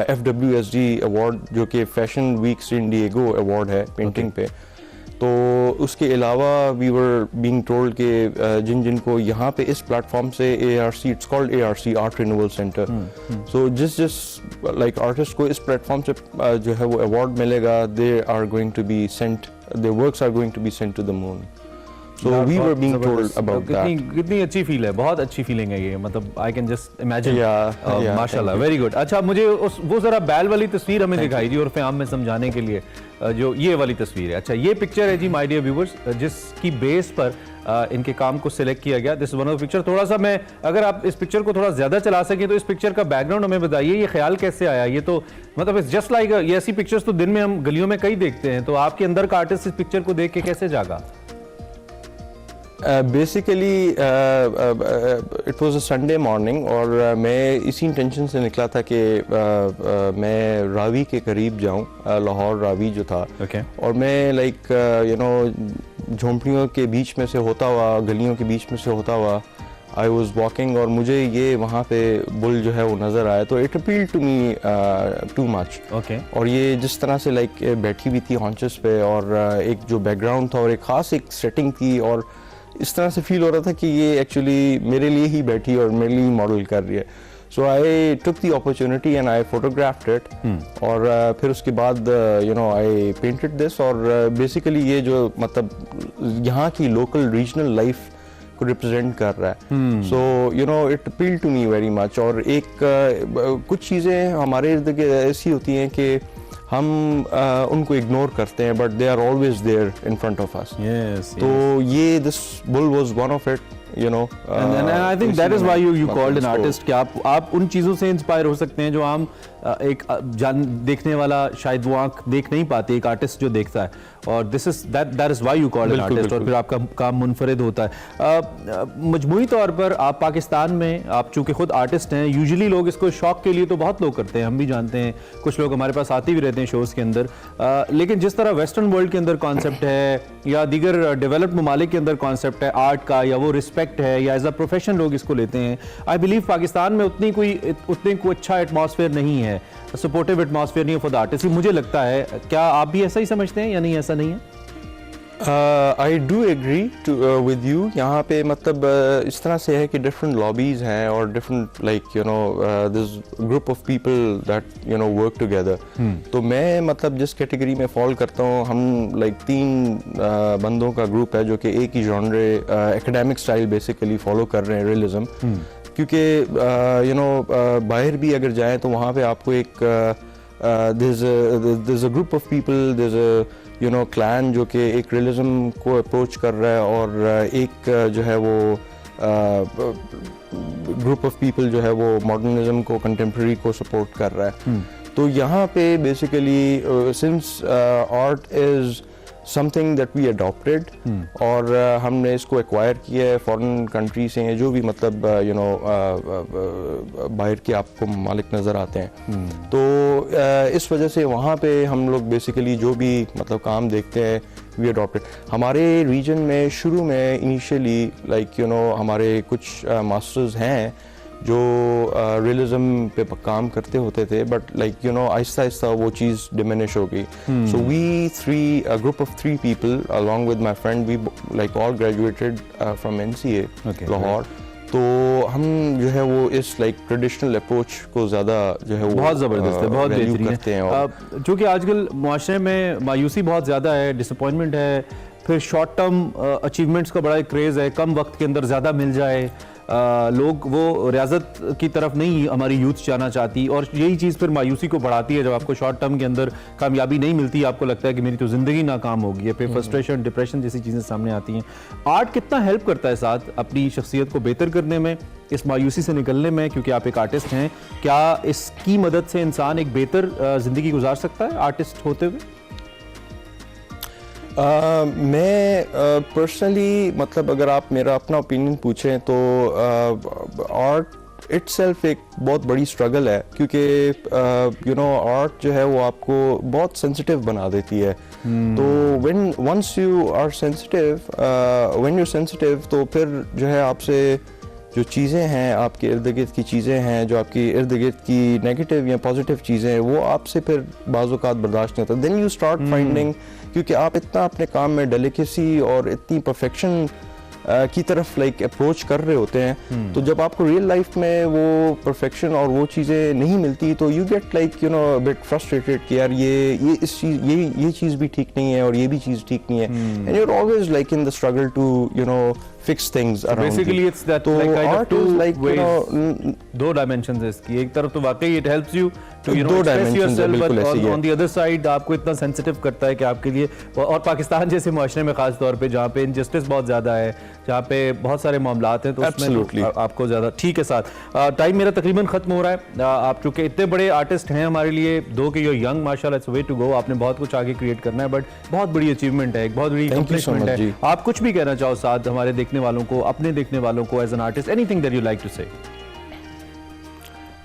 FWSD award जो कि Fashion Week San Diego award है painting पे। तो उसके अलावा we were being told कि जिन को यहाँ पे इस प्लेटफॉर्म से ARC, it's called ARC, Art Renewal Center, so जिस like artist को इस प्लेटफॉर्म से जो है वो अवार्ड मिलेगा, they are going to be sent, their works are going to be sent to the moon, so we were being told about that। कितनी अच्छी फील है, बहुत अच्छी फीलिंग है ये, मतलब I can just imagine। माशाल्लाह, वेरी गुड। अच्छा, मुझे वो जरा बैल वाली तस्वीर हमें दिखाई दी और फिर हम में समझाने के लिए जो ये वाली तस्वीर है। अच्छा, ये पिक्चर है जी माय डियर व्यूअर्स, जिसकी बेस पर इनके काम को सिलेक्ट किया गया। This is one of picture. थोड़ा सा मैं, अगर आप इस पिक्चर को थोड़ा ज्यादा चला सकें तो इस पिक्चर का बैकग्राउंड हमें बताइए, ये ख्याल कैसे आया? ये तो मतलब इट्स जस्ट लाइक, ये ऐसी पिक्चर्स तो दिन में हम गलियों में कई देखते हैं, तो आपके अंदर का आर्टिस्ट इस पिक्चर को देख के कैसे जागा? Basically it was a Sunday morning और मैं इसी इंटेंशन से निकला था कि मैं रावी के करीब जाऊं, लाहौर रावी जो था। और मैं लाइक झोंपड़ियों के बीच में से होता हुआ, गलियों के बीच में से होता हुआ आई वॉज वॉकिंग, और मुझे ये वहाँ पे बुल जो है वो नज़र आया, तो it appeal to me too much. और ये जिस तरह से लाइक बैठी हुई थी हॉन्चेस पे, और एक जो बैकग्राउंड था और एक ख़ास एक सेटिंग थी, और इस तरह से फील हो रहा था कि ये एक्चुअली मेरे लिए ही बैठी और मेरे लिए मॉडल कर रही है। So I took the opportunity and I photographed it, और फिर उसके बाद आई पेंटेड दिस, और बेसिकली ये जो मतलब यहाँ की लोकल रीजनल लाइफ को रिप्रेजेंट कर रहा है। So it appeal to me very much. और एक कुछ चीज़ें हमारे इर्द गिर्द ऐसी होती हैं कि हम उनको इग्नोर करते हैं, but they are always there in front of us. तो ये this bull was one of it, and I think that is why you called an artist, कि आप उन चीज़ों से इंस्पायर हो सकते हैं जो आम एक देखने वाला शायद वो आंख देख नहीं पाती, एक आर्टिस्ट जो देखता है, और this is that is why you called an artist, और फिर आपका काम मुनफरिद होता है। मजमूई तौर पर आप पाकिस्तान में, आप चूंकि खुद आर्टिस्ट हैं, यूजुअली लोग इसको शौक के लिए तो बहुत लोग करते हैं, हम भी जानते हैं, कुछ लोग हमारे पास आते भी रहते हैं शोज़ के अंदर, लेकिन जिस तरह वेस्टर्न वर्ल्ड के अंदर कॉन्सेप्ट है या दीगर डेवलप्ड ममालिक के अंदर कॉन्सेप्ट है आर्ट का, या वो रिस्पेक्ट है या एज अ प्रोफेशन लोग इसको लेते हैं, आई बिलीव पाकिस्तान में उतनी कोई अच्छा एटमॉस्फेयर नहीं है, सपोर्टिव एटमॉस्फेयर नहीं है फॉर द आर्टिस्ट, मुझे लगता है। क्या आप भी ऐसा ही समझते हैं या नहीं, ऐसा नहीं है? I do agree with you. यहाँ पे मतलब इस तरह से है कि डिफरेंट लॉबीज़ हैं और different like this group of people that work together. तो मैं मतलब जिस कैटेगरी में फॉल करता हूँ, हम लाइक 3 बंदों का ग्रुप है जो कि एक ही genre academic style basically follow कर रहे हैं, रियलिज्म। क्योंकि बाहर भी अगर जाएँ तो वहाँ पे आपको एक there's a group of people, there's a clan जो कि एक रियलिज्म को अप्रोच कर रहा है, और एक जो है वो ग्रुप ऑफ पीपल जो है वो मॉडर्निज्म को, कंटेम्प्रेरी को सपोर्ट कर रहा है। तो यहाँ पे basically since art is something that we adopted, और हमने इसको एक्वायर किया है फॉरेन कंट्री से, जो भी मतलब बाहर के आपको मालिक नज़र आते हैं। तो इस वजह से वहाँ पे हम लोग बेसिकली जो भी मतलब काम देखते हैं वी अडॉप्टेड। हमारे रीजन में शुरू में इनिशियली लाइक हमारे कुछ मास्टर्स हैं जो रियलिज्म पे काम करते होते थे, बट लाइक आहिस्ता आहिस्ता वो चीज़ डिमिनिश हो गई। So we group of 3 people along with my friend, we like all graduated from NCA Lahore. तो हम जो है वो इस लाइक ट्रेडिशनल अप्रोच को ज़्यादा जो है वो बहुत ज़बरदस्त है, बहुत बेहतरीन करते हैं। और चूँकि आजकल माशरे में मायूसी बहुत ज़्यादा है, डिसअपॉइंटमेंट है, फिर शॉर्ट टर्म अचीवमेंट्स का बड़ा क्रेज़ है, कम वक्त के अंदर ज़्यादा मिल जाए, लोग वो रियाजत की तरफ नहीं हमारी यूथ जाना चाहती, और यही चीज़ फिर मायूसी को बढ़ाती है। जब आपको शॉर्ट टर्म के अंदर कामयाबी नहीं मिलती, आपको लगता है कि मेरी तो ज़िंदगी नाकाम होगी है, फिर फ्रस्ट्रेशन, डिप्रेशन जैसी चीज़ें सामने आती हैं। आर्ट कितना हेल्प करता है साथ अपनी शख्सियत को बेहतर करने में, इस मायूसी से निकलने में, क्योंकि आप एक आर्टिस्ट हैं? क्या इसकी मदद से इंसान एक बेहतर ज़िंदगी गुजार सकता है आर्टिस्ट होते हुए? मैं पर्सनली मतलब अगर आप मेरा अपना ओपिनियन पूछें तो आर्ट इटसेल्फ एक बहुत बड़ी स्ट्रगल है, क्योंकि यू नो आर्ट जो है वो आपको बहुत सेंसिटिव बना देती है। तो when once you are sensitive, when you sensitive, तो फिर जो है आपसे जो चीज़ें हैं, आपके इर्द गिर्द की चीज़ें हैं, जो आपकी इर्द गिर्द की नेगेटिव या पॉजिटिव चीज़ें हैं, वो आपसे फिर बाज़ औक़ात बर्दाश्त नहीं होता। देन यू स्टार्ट फाइंडिंग, क्योंकि आप इतना अपने काम में डेलिकेसी और इतनी परफेक्शन की तरफ लाइक अप्रोच कर रहे होते हैं, तो जब आपको रियल लाइफ में वो परफेक्शन और वो चीज़ें नहीं मिलती, तो you get like you know bit frustrated कि यार ये चीज़ भी ठीक नहीं है और ये भी चीज़ ठीक नहीं है, and you are always like in the struggle to you know fix things around basically you. it's that तो like kind of art two is like ways, you know, दो dimensions है इसकी। एक तरफ तो वाकई it helps you to you know दो express dimensions है, yourself, बिल्कुल but ऐसी है। on the other side आपको इतना sensitive करता है कि आपके लिए, और पाकिस्तान जैसे मुआशरे में खास तौर पे जहाँ पे injustice बहुत ज़्यादा है, जहाँ पे बहुत सारे मामलात हैं, तो उसमें तो आपको ज़्यादा ठीक है। साथ टाइम मेरा तकरीबन ख़त्म हो रहा है। आप चूँकि इतने बड़े आर्टिस्ट हैं हमारे लिए, दो के you're young माशाल्लाह, it's way to go, आपने बहुत कुछ आगे क्रिएट करना है, बट बहुत बड़ी अचीवमेंट है, एक बहुत बड़ी accomplishment है। आप कुछ भी कहना चाहो साथ हमारे देखने वालों को, अपने देखने वालों को, as an artist, anything that you like to say?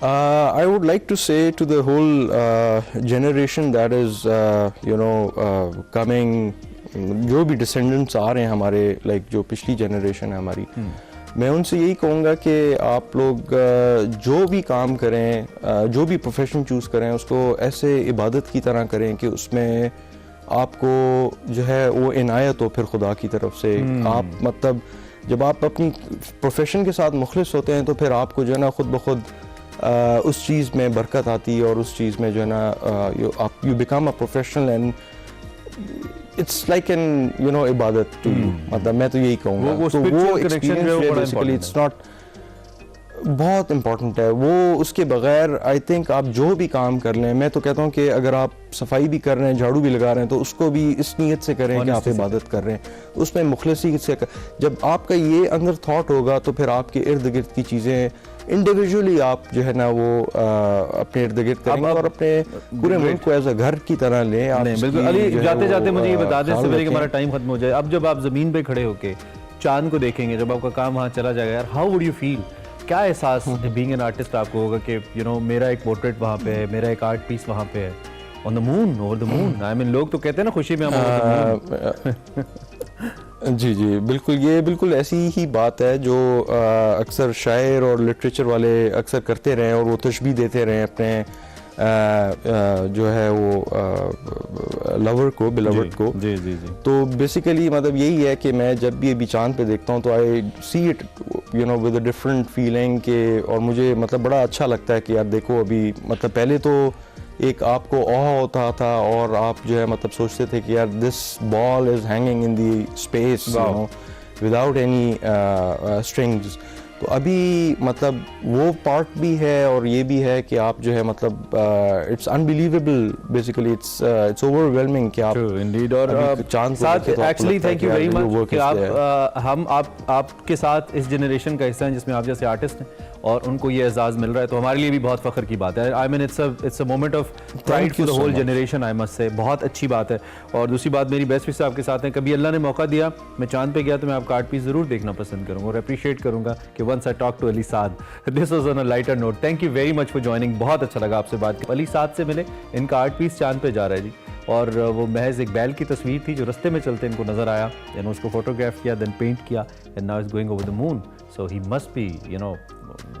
I would like to say to the whole generation that is you know coming, जो भी descendants आ रहे हैं हमारे, like जो पिछली generation है हमारी, मैं उनसे यही कहूँगा कि आप लोग जो भी काम करें, जो भी प्रोफेशन चूज़ करें, उसको ऐसे इबादत की तरह करें कि उसमें आपको जो है वो इनायत हो फिर खुदा की तरफ से। आप मतलब जब आप अपनी प्रोफेशन के साथ मुखलिस होते हैं, तो फिर आपको जो है ना खुद ब खुद उस चीज़ में बरकत आती है, और उस चीज़ में जो है ना you become a professional, and it's like an you know इबादत टू यू। मतलब मैं तो यही कहूँगा, तो वो एक्सपीरियंस बेसिकली इट्स नॉट बहुत इम्पॉर्टेंट है वो। उसके बगैर आई थिंक आप जो भी काम कर लें, मैं तो कहता हूँ कि अगर आप सफाई भी कर रहे हैं, झाड़ू भी लगा रहे हैं, तो उसको भी इस नीयत से करें कि आप इबादत कर रहे हैं, उसमें मुखलिसी से जब आपका ये अंदर थॉट होगा, तो फिर आपके इर्द गिर्द की चीज़ें इंडिविजुअली आप जो है ना वो अपने इर्द गिर्द करेंगे और अपने पूरे मुल्क को एज अ घर की तरह लें। बिल्कुल। अली, जाते जाते मुझे ये बता दें सवेरे कि हमारा टाइम खत्म हो जाए, अब जब आप ज़मीन पे खड़े होके चांद को देखेंगे, जब आपका काम वहाँ चला जाएगा, यार हाउ वुड यू फील? क्या एहसास बीइंग एन आर्टिस्ट आपको होगा कि यू नो मेरा एक पोर्ट्रेट वहाँ पे है, मेरा एक आर्ट पीस वहाँ पे है, on the moon, over the moon? I mean लोग तो कहते हैं ना खुशी में हम ओवर द मून। जी जी बिल्कुल, ये बिल्कुल ऐसी ही बात है जो अक्सर शायर और लिटरेचर वाले अक्सर करते रहे और वो तशबीह देते रहे अपने जो है वो लवर को, बिलवर्ड को। जी जी जी। तो बेसिकली मतलब यही है कि मैं जब भी अभी चांद पे देखता हूँ, तो I see it you know with a different feeling के, और मुझे मतलब बड़ा अच्छा लगता है कि यार देखो अभी मतलब पहले तो एक आपको ऑह होता था और आप जो है मतलब सोचते थे कि यार this ball is hanging in the space you know without any strings. तो अभी मतलब वो पार्ट भी है और ये भी है कि आप जो है मतलब it's unbelievable, basically it's overwhelming कि आप इंडीड। और चांद साथ actually thank you very much कि आप आपके साथ इस जनरेशन का हिस्सा हैं जिसमें आप जैसे आर्टिस्ट हैं और उनको ये एजाज़ मिल रहा है, तो हमारे लिए भी बहुत फ़ख्र की बात है। I mean it's a moment of pride for the whole generation, I must say, बहुत अच्छी बात है। और दूसरी बात, मेरी बेस्ट विश आपके साथ हैं, कभी अल्लाह ने मौका दिया मैं चांद पे गया तो मैं आपका आर्ट पीस ज़रूर देखना पसंद करूँगा और अप्रिशिएट करूँगा कि once I talk to Ali Saad, this was on a lighter note. Thank you very much for joining, बहुत अच्छा लगा आपसे बात कर। अली साद से मिले, इनका आर्ट पीस चांद पे जा रहा है जी, और वो महज एक बैल की तस्वीर थी जो रास्ते में चलते इनको नजर आया, देन उसको फोटोग्राफ किया, देन पेंट किया, and now is going over the moon. So he must be you know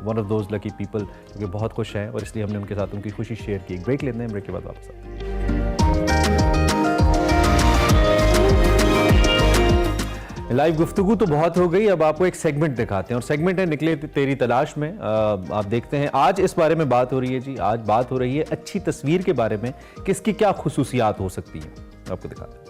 one of those lucky people जो बहुत खुश हैं, और इसलिए हमने उनके साथ उनकी खुशी शेयर की। ब्रेक लेते हैं, ब्रेक के बाद वापस लाइव गुफ्तगू तो बहुत हो गई, अब आपको एक सेगमेंट दिखाते हैं, और सेगमेंट है निकले तेरी तलाश में। आप देखते हैं आज इस बारे में बात हो रही है जी, आज बात हो रही है अच्छी तस्वीर के बारे में कि इसकी क्या खुसूसियात हो सकती हैं, आपको दिखाते हैं।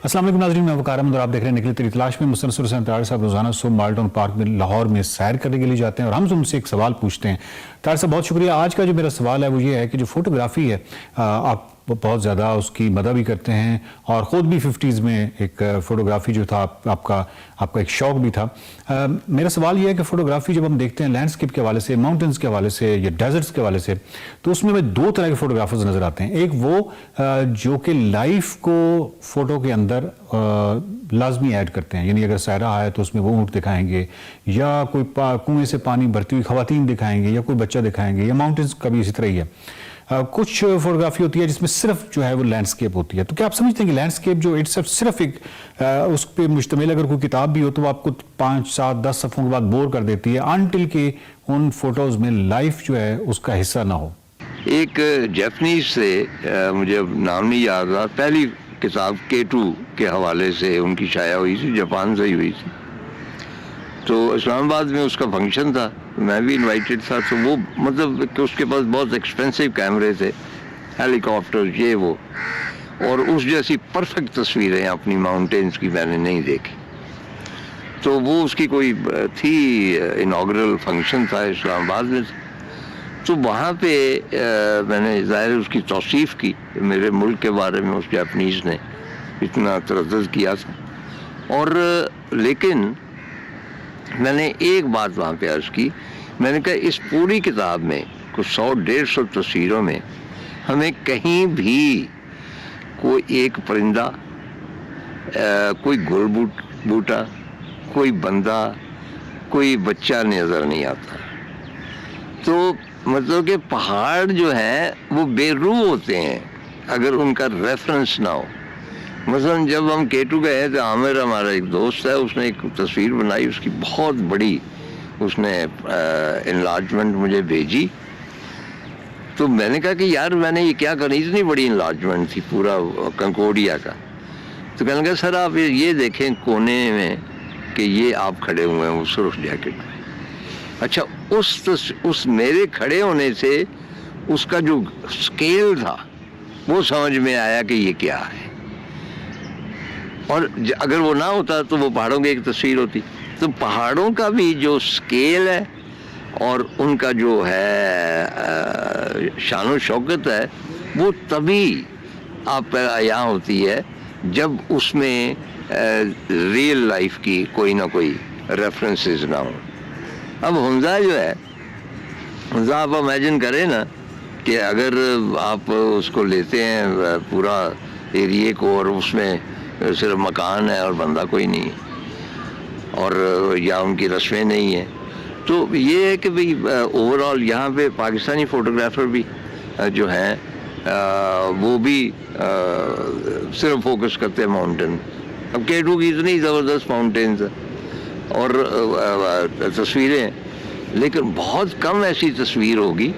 अस्सलाम वालेकुम नाज़रीन, मैं वकार अहमद और आप देख रहे हैं निकली तेरी तलाश में। मुसनसर हुसैन तार साहब रोजाना सुबह माल्टन पार्क में लाहौर में सैर करने के लिए जाते हैं और हम उनसे एक सवाल पूछते हैं। तार साहब बहुत शुक्रिया। आज का जो मेरा सवाल है वो ये है कि जो फोटोग्राफी है आप बहुत ज़्यादा उसकी मदद भी करते हैं और ख़ुद भी 50s में एक फ़ोटोग्राफ़ी जो था आपका एक शौक़ भी था। मेरा सवाल ये है कि फ़ोटोग्राफ़ी जब हम देखते हैं लैंडस्केप के हवाले से, माउंटेन्स के हवाले से या डेजर्ट्स के हवाले से, तो उसमें हमें दो तरह के फ़ोटोग्राफर्स नज़र आते हैं। एक वो जो कि लाइफ को फ़ोटो के अंदर लाजमी ऐड करते हैं, यानी अगर सहरा है तो उसमें वो ऊँट दिखाएंगे या कोई कुएँ से पानी भरती हुई ख़वातीन दिखाएंगे या कोई बच्चा दिखाएंगे या माउंटेन्स का भी इसी तरह ही है। कुछ फोटोग्राफी होती है जिसमें सिर्फ जो है वो लैंडस्केप होती है। तो क्या आप समझते हैं कि लैंडस्केप जो इट्स सिर्फ एक उस पर मुश्तमिल अगर कोई किताब भी हो तो वो आपको 5, 7, 10 सफ़ों के बाद बोर कर देती है अनटिल के उन फोटोज़ में लाइफ जो है उसका हिस्सा ना हो? एक जापानीज से मुझे अब नाम नहीं याद रहा, पहली किताब K2 के हवाले से उनकी शाया हुई थी, जापान से ही हुई थी। तो इस्लामाबाद में उसका फंक्शन था, मैं भी इनवाइटेड था। तो वो मतलब कि उसके पास बहुत एक्सपेंसिव कैमरे थे, हेलीकॉप्टर ये वो, और उस जैसी परफेक्ट तस्वीरें अपनी माउंटेन्स की मैंने नहीं देखी। तो वो उसकी कोई थी, इनॉग्रल फंक्शन था इस्लामाबाद में। तो वहाँ पे मैंने ज़ाहिर उसकी तौसीफ़ की, मेरे मुल्क के बारे में उस जापानीज़ ने इतना तरद्दुद किया था। और लेकिन मैंने एक बात वहाँ पे अर्ज़ की, मैंने कहा इस पूरी किताब में कुछ 100-150 तस्वीरों में हमें कहीं भी कोई एक परिंदा, कोई गुल बूटा, कोई बंदा, कोई बच्चा नज़र नहीं आता। तो मतलब कि पहाड़ जो हैं वो बेरूह होते हैं अगर उनका रेफरेंस ना हो। मसलन जब हम K2 गए तो आमिर हमारा एक दोस्त है, उसने एक तस्वीर बनाई, उसकी बहुत बड़ी उसने इनलार्जमेंट मुझे भेजी। तो मैंने कहा कि यार मैंने ये क्या करी, इतनी बड़ी इनलार्जमेंट थी पूरा कंकोडिया का। तो कहने लगा सर आप ये देखें कोने में कि ये आप खड़े हुए हैं उस सुर्ख जैकेट में। अच्छा, उस मेरे खड़े होने से उसका जो स्केल था वो समझ में आया कि ये क्या है। और अगर वो ना होता तो वो पहाड़ों की एक तस्वीर होती। तो पहाड़ों का भी जो स्केल है और उनका जो है शान शौकत है वो तभी आप यहाँ होती है जब उसमें रियल लाइफ की कोई ना कोई रेफरेंसेस ना हो। अब हुंजा जो है, हुंजा आप इमेजिन करें ना कि अगर आप उसको लेते हैं पूरा एरिए को और उसमें सिर्फ मकान है और बंदा कोई नहीं है और या उनकी रस्में नहीं है, तो ये है कि भाई ओवरऑल यहाँ पे पाकिस्तानी फ़ोटोग्राफ़र भी जो हैं वो भी सिर्फ फोकस करते हैं माउंटेन। अब K2 की इतनी ज़बरदस्त माउंटेन्स और तस्वीरें, लेकिन बहुत कम ऐसी तस्वीर होगी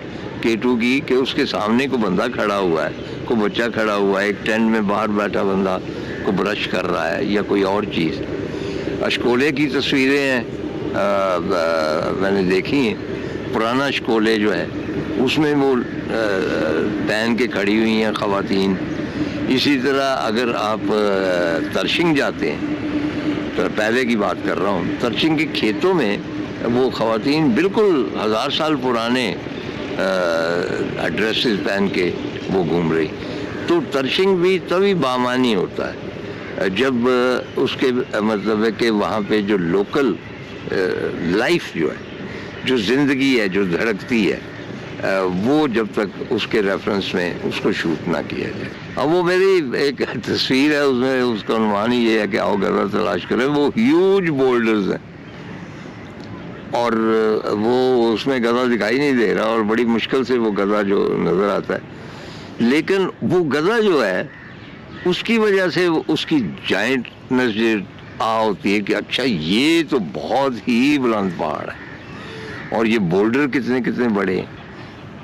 K2 की कि उसके सामने को बंदा खड़ा हुआ है, कोई बच्चा खड़ा हुआ है, एक टेंट में बाहर बैठा बंदा को ब्रश कर रहा है या कोई और चीज़। अशकोले की तस्वीरें हैं, मैंने देखी हैं। पुराना अशकोले जो है उसमें वो पहन के खड़ी हुई हैं ख़वातीन। इसी तरह अगर आप तरशिंग जाते हैं, तो पहले की बात कर रहा हूँ, तरशिंग के खेतों में वो ख़वातीन बिल्कुल 1000 साल पुराने ड्रेसेस पहन के वो घूम रही। तो तरशिंग भी तभी बामानी होता है जब उसके मतलब है कि वहाँ पे जो लोकल लाइफ जो है, जो ज़िंदगी है, जो धड़कती है, वो जब तक उसके रेफरेंस में उसको शूट ना किया जाए। अब वो मेरी एक तस्वीर है, उसमें उसका अनुमान ही ये है कि आओ गधा तलाश करें। वो ह्यूज बोल्डर्स हैं और वो उसमें गधा दिखाई नहीं दे रहा और बड़ी मुश्किल से वो गधा जो नज़र आता है। लेकिन वो गधा जो है उसकी वजह से उसकी जायंटनेस जो आ होती है कि अच्छा ये तो बहुत ही बुलंद पहाड़ है और ये बोल्डर कितने कितने बड़े हैं,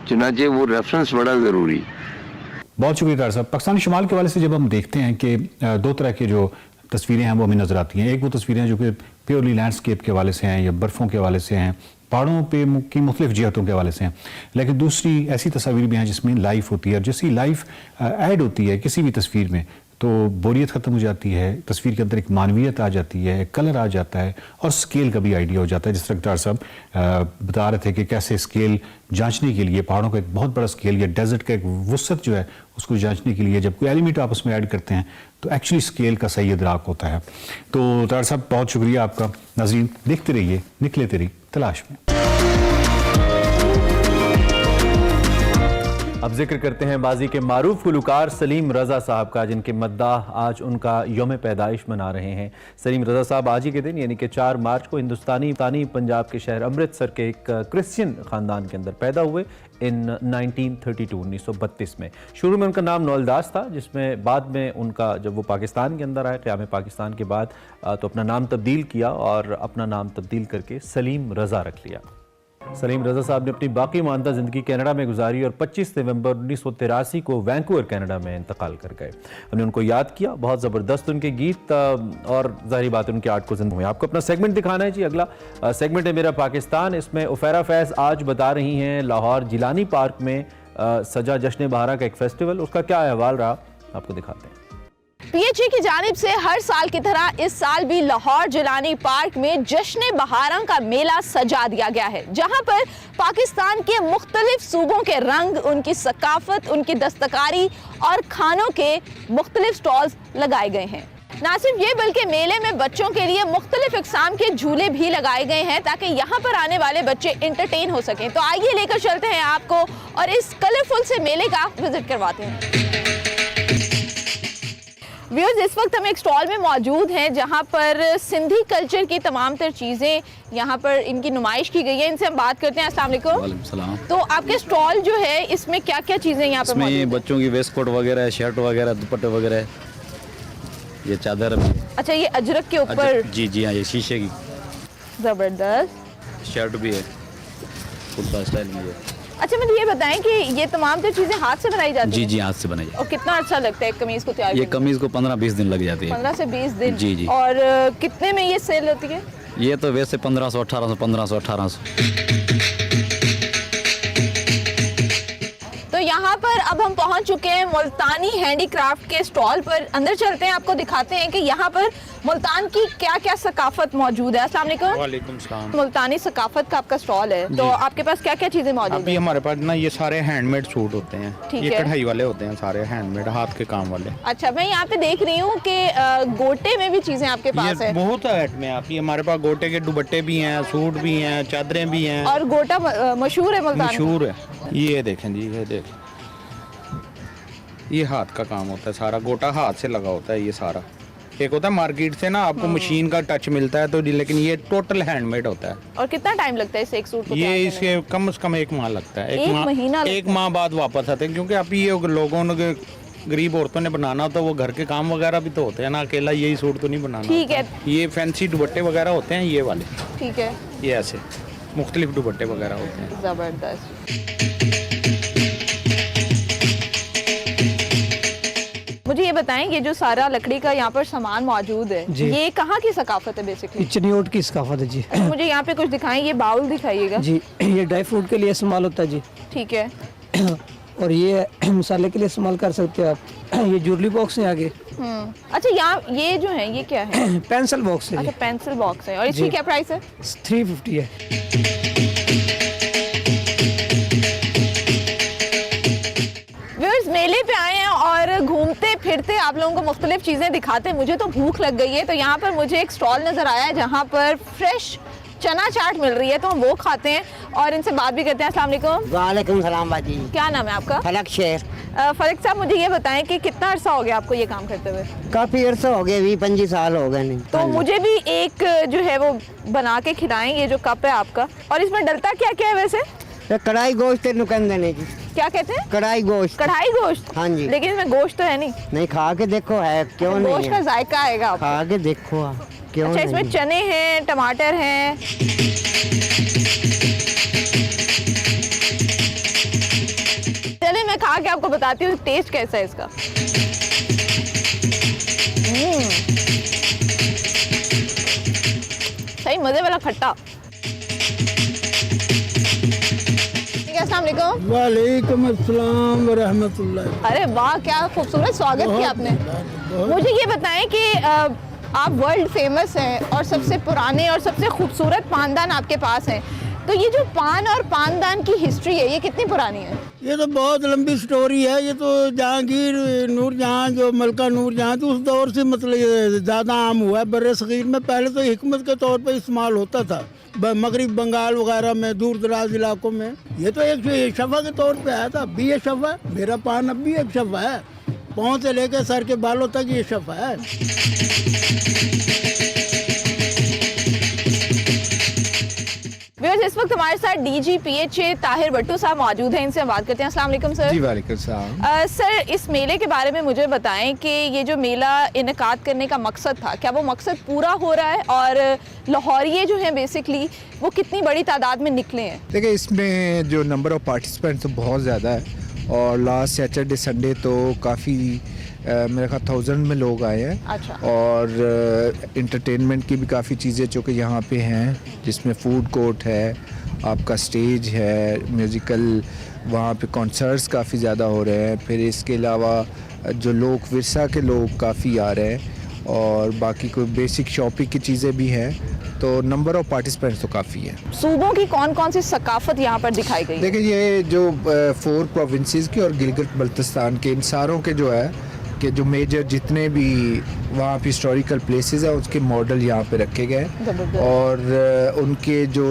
चुनाचे वो रेफरेंस बड़ा ज़रूरी। बहुत शुक्रिया तार साहब। पाकिस्तानी शुमाल के वाले से जब हम देखते हैं कि दो तरह की जो तस्वीरें हैं वो हमें नज़र आती हैं। एक वो तस्वीरें जो कि प्योरली लैंडस्केप के हवाले से हैं या बर्फ़ों के हवाले से हैं, पहाड़ों पे की मुख्तलिफ जिहतों के हवाले से हैं, लेकिन दूसरी ऐसी तस्वीर भी हैं जिसमें लाइफ होती है। और जैसी लाइफ ऐड होती है किसी भी तस्वीर में तो बोरियत ख़त्म हो जाती है, तस्वीर के अंदर एक मानवीयत आ जाती है, एक कलर आ जाता है और स्केल का भी आइडिया हो जाता है। जिस तरह डॉक्टर साहब बता रहे थे कि कैसे स्केल जांचने के लिए पहाड़ों का एक बहुत बड़ा स्केल या डेजर्ट का एक वसत जो है उसको जांचने के लिए जब कोई एलिमेंट आप उसमें ऐड करते हैं तो एक्चुअली स्केल का सही इदराक होता है। तो डॉक्टर साहब बहुत शुक्रिया आपका। नाज़रीन देखते रहिए निकले तेरी तलाश में। अब जिक्र करते हैं माजी के मारूफ गुलकार सलीम रज़ा साहब का, जिनके मद्दाह आज उनका यौम पैदाइश मना रहे हैं। सलीम रज़ा साहब आज ही के दिन यानी कि 4 मार्च को हिंदुस्तानी पंजाब के शहर अमृतसर के एक क्रिश्चियन ख़ानदान के अंदर पैदा हुए इन 1932 में। शुरू में उनका नाम नौलदास था, जिसमें बाद में उनका जब वो पाकिस्तान के अंदर आए क़याम पाकिस्तान के बाद तो अपना नाम तब्दील किया और अपना नाम तब्दील करके सलीम रज़ा रख लिया। सलीम रज़ा साहब ने अपनी बाकी मानता ज़िंदगी कनाडा में गुजारी और 25 नवंबर 1983 को वैंकूवर कनाडा में इंतकाल कर गए। हमने उनको याद किया, बहुत ज़बरदस्त उनके गीत और ज़ाहिर बात है उनके आर्ट को जिंदा हुए। आपको अपना सेगमेंट दिखाना है जी। अगला सेगमेंट है मेरा पाकिस्तान। इसमें उफैरा फैज़ आज बता रही हैं लाहौर जिलानी पार्क में सजा जश्न बहारा का एक फेस्टिवल, उसका क्या अहवाल रहा आपको दिखाते हैं। पीएचई की जानिब से हर साल की तरह इस साल भी लाहौर जिलानी पार्क में जश्न बहारा का मेला सजा दिया गया है, जहां पर पाकिस्तान के मुख्तलिफ सूबों के रंग, उनकी सकाफत, उनकी दस्तकारी और खानों के मुख्तलिफ स्टॉल्स लगाए गए हैं। ना सिर्फ ये बल्कि मेले में बच्चों के लिए मुख्तलिफ इकसाम के झूले भी लगाए गए हैं ताकि यहाँ पर आने वाले बच्चे इंटरटेन हो सकें। तो आइए लेकर चलते हैं आपको और इस कलरफुल से मेले का विजिट करवाते हैं। व्यूअर्स, इस वक्त हम एक स्टॉल में मौजूद हैं जहां पर सिंधी कल्चर की तमाम तर चीज़ें यहाँ पर इनकी नुमाइश की गई है। इनसे हम बात करते हैं। अस्सलाम वालेकुम। वालेकुम सलाम। तो आपके स्टॉल जो है इसमें क्या क्या चीज़ें यहाँ पर मौजूद हैं? बच्चों की वेस्ट कोट वगैरह, शर्ट वगैरह, दुपट्टे वगैरह, ये चादर भी। अच्छा, ये अजरक के ऊपर? जी हाँ, ये शीशे की जबरदस्त शर्ट भी है, कुर्ता स्टाइल में है। अच्छा, मुझे ये बताएं कि ये तमाम तो चीज़ें हाथ से बनाई जाती हैं? जी हाथ से बनाई जाती और कितना अच्छा लगता है कमीज को तैयार है। ये करने? कमीज को 15-20 दिन लग जाते हैं। 15 से 20 दिन? जी। और कितने में ये सेल होती है? ये तो वैसे 1500, 1800, 1500, 1800। तो यहाँ पर अब हम पहुँच चुके हैं मुल्तानी हैंडीक्राफ्ट के स्टॉल पर। अंदर चलते हैं, आपको दिखाते हैं कि यहाँ पर मुल्तान की क्या क्या सकाफत मौजूद है। अस्सलाम वालेकुम। वालेकुम सलाम। मुल्तानी सकाफत का आपका स्टॉल है, तो आपके पास क्या क्या चीजें मौजूद अभी हैं? हमारे पास ना ये सारे हैंडमेड सूट होते हैं। ठीक ये है। कढ़ाई वाले होते हैं, सारे हैंडमेड, हाथ के काम वाले। अच्छा, मैं यहाँ पे देख रही हूँ कि गोटे में भी चीजें आपके पास ये है। बहुत आइटम है। आप ये हमारे पास गोटे के दुपट्टे भी हैं, सूट भी हैं, चादरें भी हैं। और गोटा मशहूर है मुल्तान? मशहूर है। ये देखें जी, ये देखें, ये हाथ का काम होता है सारा, गोटा हाथ से लगा होता है। ये सारा एक होता है मार्केट से ना आपको मशीन का टच मिलता है तो, लेकिन ये टोटल हैंडमेड होता है। और कितना टाइम लगता है इस एक सूट को ये तैयार इसके कम से कम 1 माह लगता है। एक महीना लगता एक माह बाद वापस आते हैं, क्योंकि अब ये लोगों ने, गरीब औरतों ने बनाना तो वो घर के काम वगैरह भी तो होते हैं ना, अकेला यही सूट तो नहीं बनाना। ठीक है। ये फैंसी दुपट्टे वगैरह होते हैं, ये वाले। ठीक है। ये ऐसे मुख्तलिफ दुपट्टे वगैरह होते हैं। जबरदस्त। मुझे ये बताएं, ये जो सारा लकड़ी का यहाँ पर सामान मौजूद है, ये कहाँ की सकाफत है बेसिकली? चनियोट की सकाफत है जी। मुझे यहाँ पे कुछ दिखाएं, ये बाउल दिखाइएगा जी। ये ड्राई फ्रूट के लिए इस्तेमाल होता है जी। ठीक है। और ये मसाले के लिए इस्तेमाल कर सकते हो आप। ये ज्वेलरी बॉक्स है आगे। अच्छा, यहाँ ये जो है ये क्या है? पेंसिल बॉक्स है। अच्छा, पेंसिल बॉक्स है। और इसकी जी। क्या प्राइस है? 350 है। व्यूअर्स, मेले पे आए हैं और घूमते फिरते आप लोगों को मुख्तलिफ चीज़ें दिखाते। मुझे तो भूख लग गई है, तो यहाँ पर मुझे एक स्टॉल नज़र आया है जहाँ पर फ्रेश चना चाट मिल रही है, तो हम वो खाते हैं और इनसे बात भी करते हैं। अस्सलाम वालेकुम। वालेकुम सलाम बाजी। क्या नाम है आपका? फलक शेर। फलक साहब, मुझे ये बताएं कि कितना अरसा हो गया आपको ये काम करते हुए? काफी अरसा हो गया, 20-25 साल हो गए। नहीं तो मुझे भी एक जो है वो बना के खिलाएं, ये जो कप है आपका। और इसमें डलता क्या क्या है वैसे? कढ़ाई गोश्त नुकन देने की। क्या कहते हैं? कढ़ाई गोश्त। कढ़ाई गोश्त? हाँ जी। लेकिन इसमें गोश्त तो है नहीं। नहीं, खा के देखो, है क्यों नहीं गोश्त का है? जायका आएगा आपको। खा के देखो आप, क्यों अच्छा, इसमें नहीं? चने हैं, टमाटर हैं। चलिए मैं खा के आपको बताती हूँ टेस्ट कैसा है इसका। सही मजे वाला खट्टा। अस्सलाम वालेकुम। वालेकुम अस्सलाम व रहमतुल्लाह। अरे वाह, क्या खूबसूरत स्वागत किया आपने। मुझे ये बताएं कि आप वर्ल्ड फेमस हैं और सबसे पुराने और सबसे खूबसूरत पानदान आपके पास हैं, तो ये जो पान और पानदान की हिस्ट्री है ये कितनी पुरानी है? ये तो बहुत लंबी स्टोरी है। ये तो जहांगीर नूरजहां, जो मलका नूरजहां थी, उस दौर से मतलब ये ज़्यादा आम हुआ है। बर्रे सगीर में पहले तो हिकमत के तौर पर इस्तेमाल होता था, मगरिब बंगाल वगैरह में, दूर दराज इलाकों में। ये तो एक शफा के तौर पे आया था। अब भी ये शफा है, मेरा पान अब भी एक शफा है। पाँव से लेकर सर के बालों तक ये शफा है। इस वक्त हमारे साथ DGPH ताहिर भट्टू साहब मौजूद हैं, इनसे हम बात करते हैं। अस्सलाम वालेकुम सर। जी वालेकुम सलाम। सर, इस मेले के बारे में मुझे बताएं कि ये जो मेला इनेकाद करने का मकसद था, क्या वो मकसद पूरा हो रहा है और लाहौरिये जो हैं बेसिकली वो कितनी बड़ी तादाद में निकले हैं? देखिए, इसमें जो नंबर ऑफ पार्टिसिपेंट्स तो बहुत ज़्यादा है और लास्ट सैटरडे संडे तो काफ़ी मेरे ख्याल 1000 में लोग आए हैं। अच्छा। और इंटरटेनमेंट की भी काफ़ी चीज़ें जो कि यहाँ पे हैं, जिसमें फूड कोर्ट है, आपका स्टेज है, म्यूज़िकल, वहाँ पे कॉन्सर्ट्स काफ़ी ज़्यादा हो रहे हैं। फिर इसके अलावा जो लोक विरसा के लोग काफ़ी आ रहे हैं और बाकी कोई बेसिक शॉपिंग की चीज़ें भी हैं। तो नंबर ऑफ पार्टिसिपेंट्स तो काफ़ी है। सूबों की कौन कौन सी सकाफत यहाँ पर दिखाई गई? देखिए, ये जो 4 प्रोविंसेस की और गिलगित बल्तिस्तान के, इन सारों के जो है कि जो मेजर जितने भी वहाँ पे हिस्टोरिकल प्लेसेस हैं उसके मॉडल यहाँ पे रखे गए हैं। और उनके जो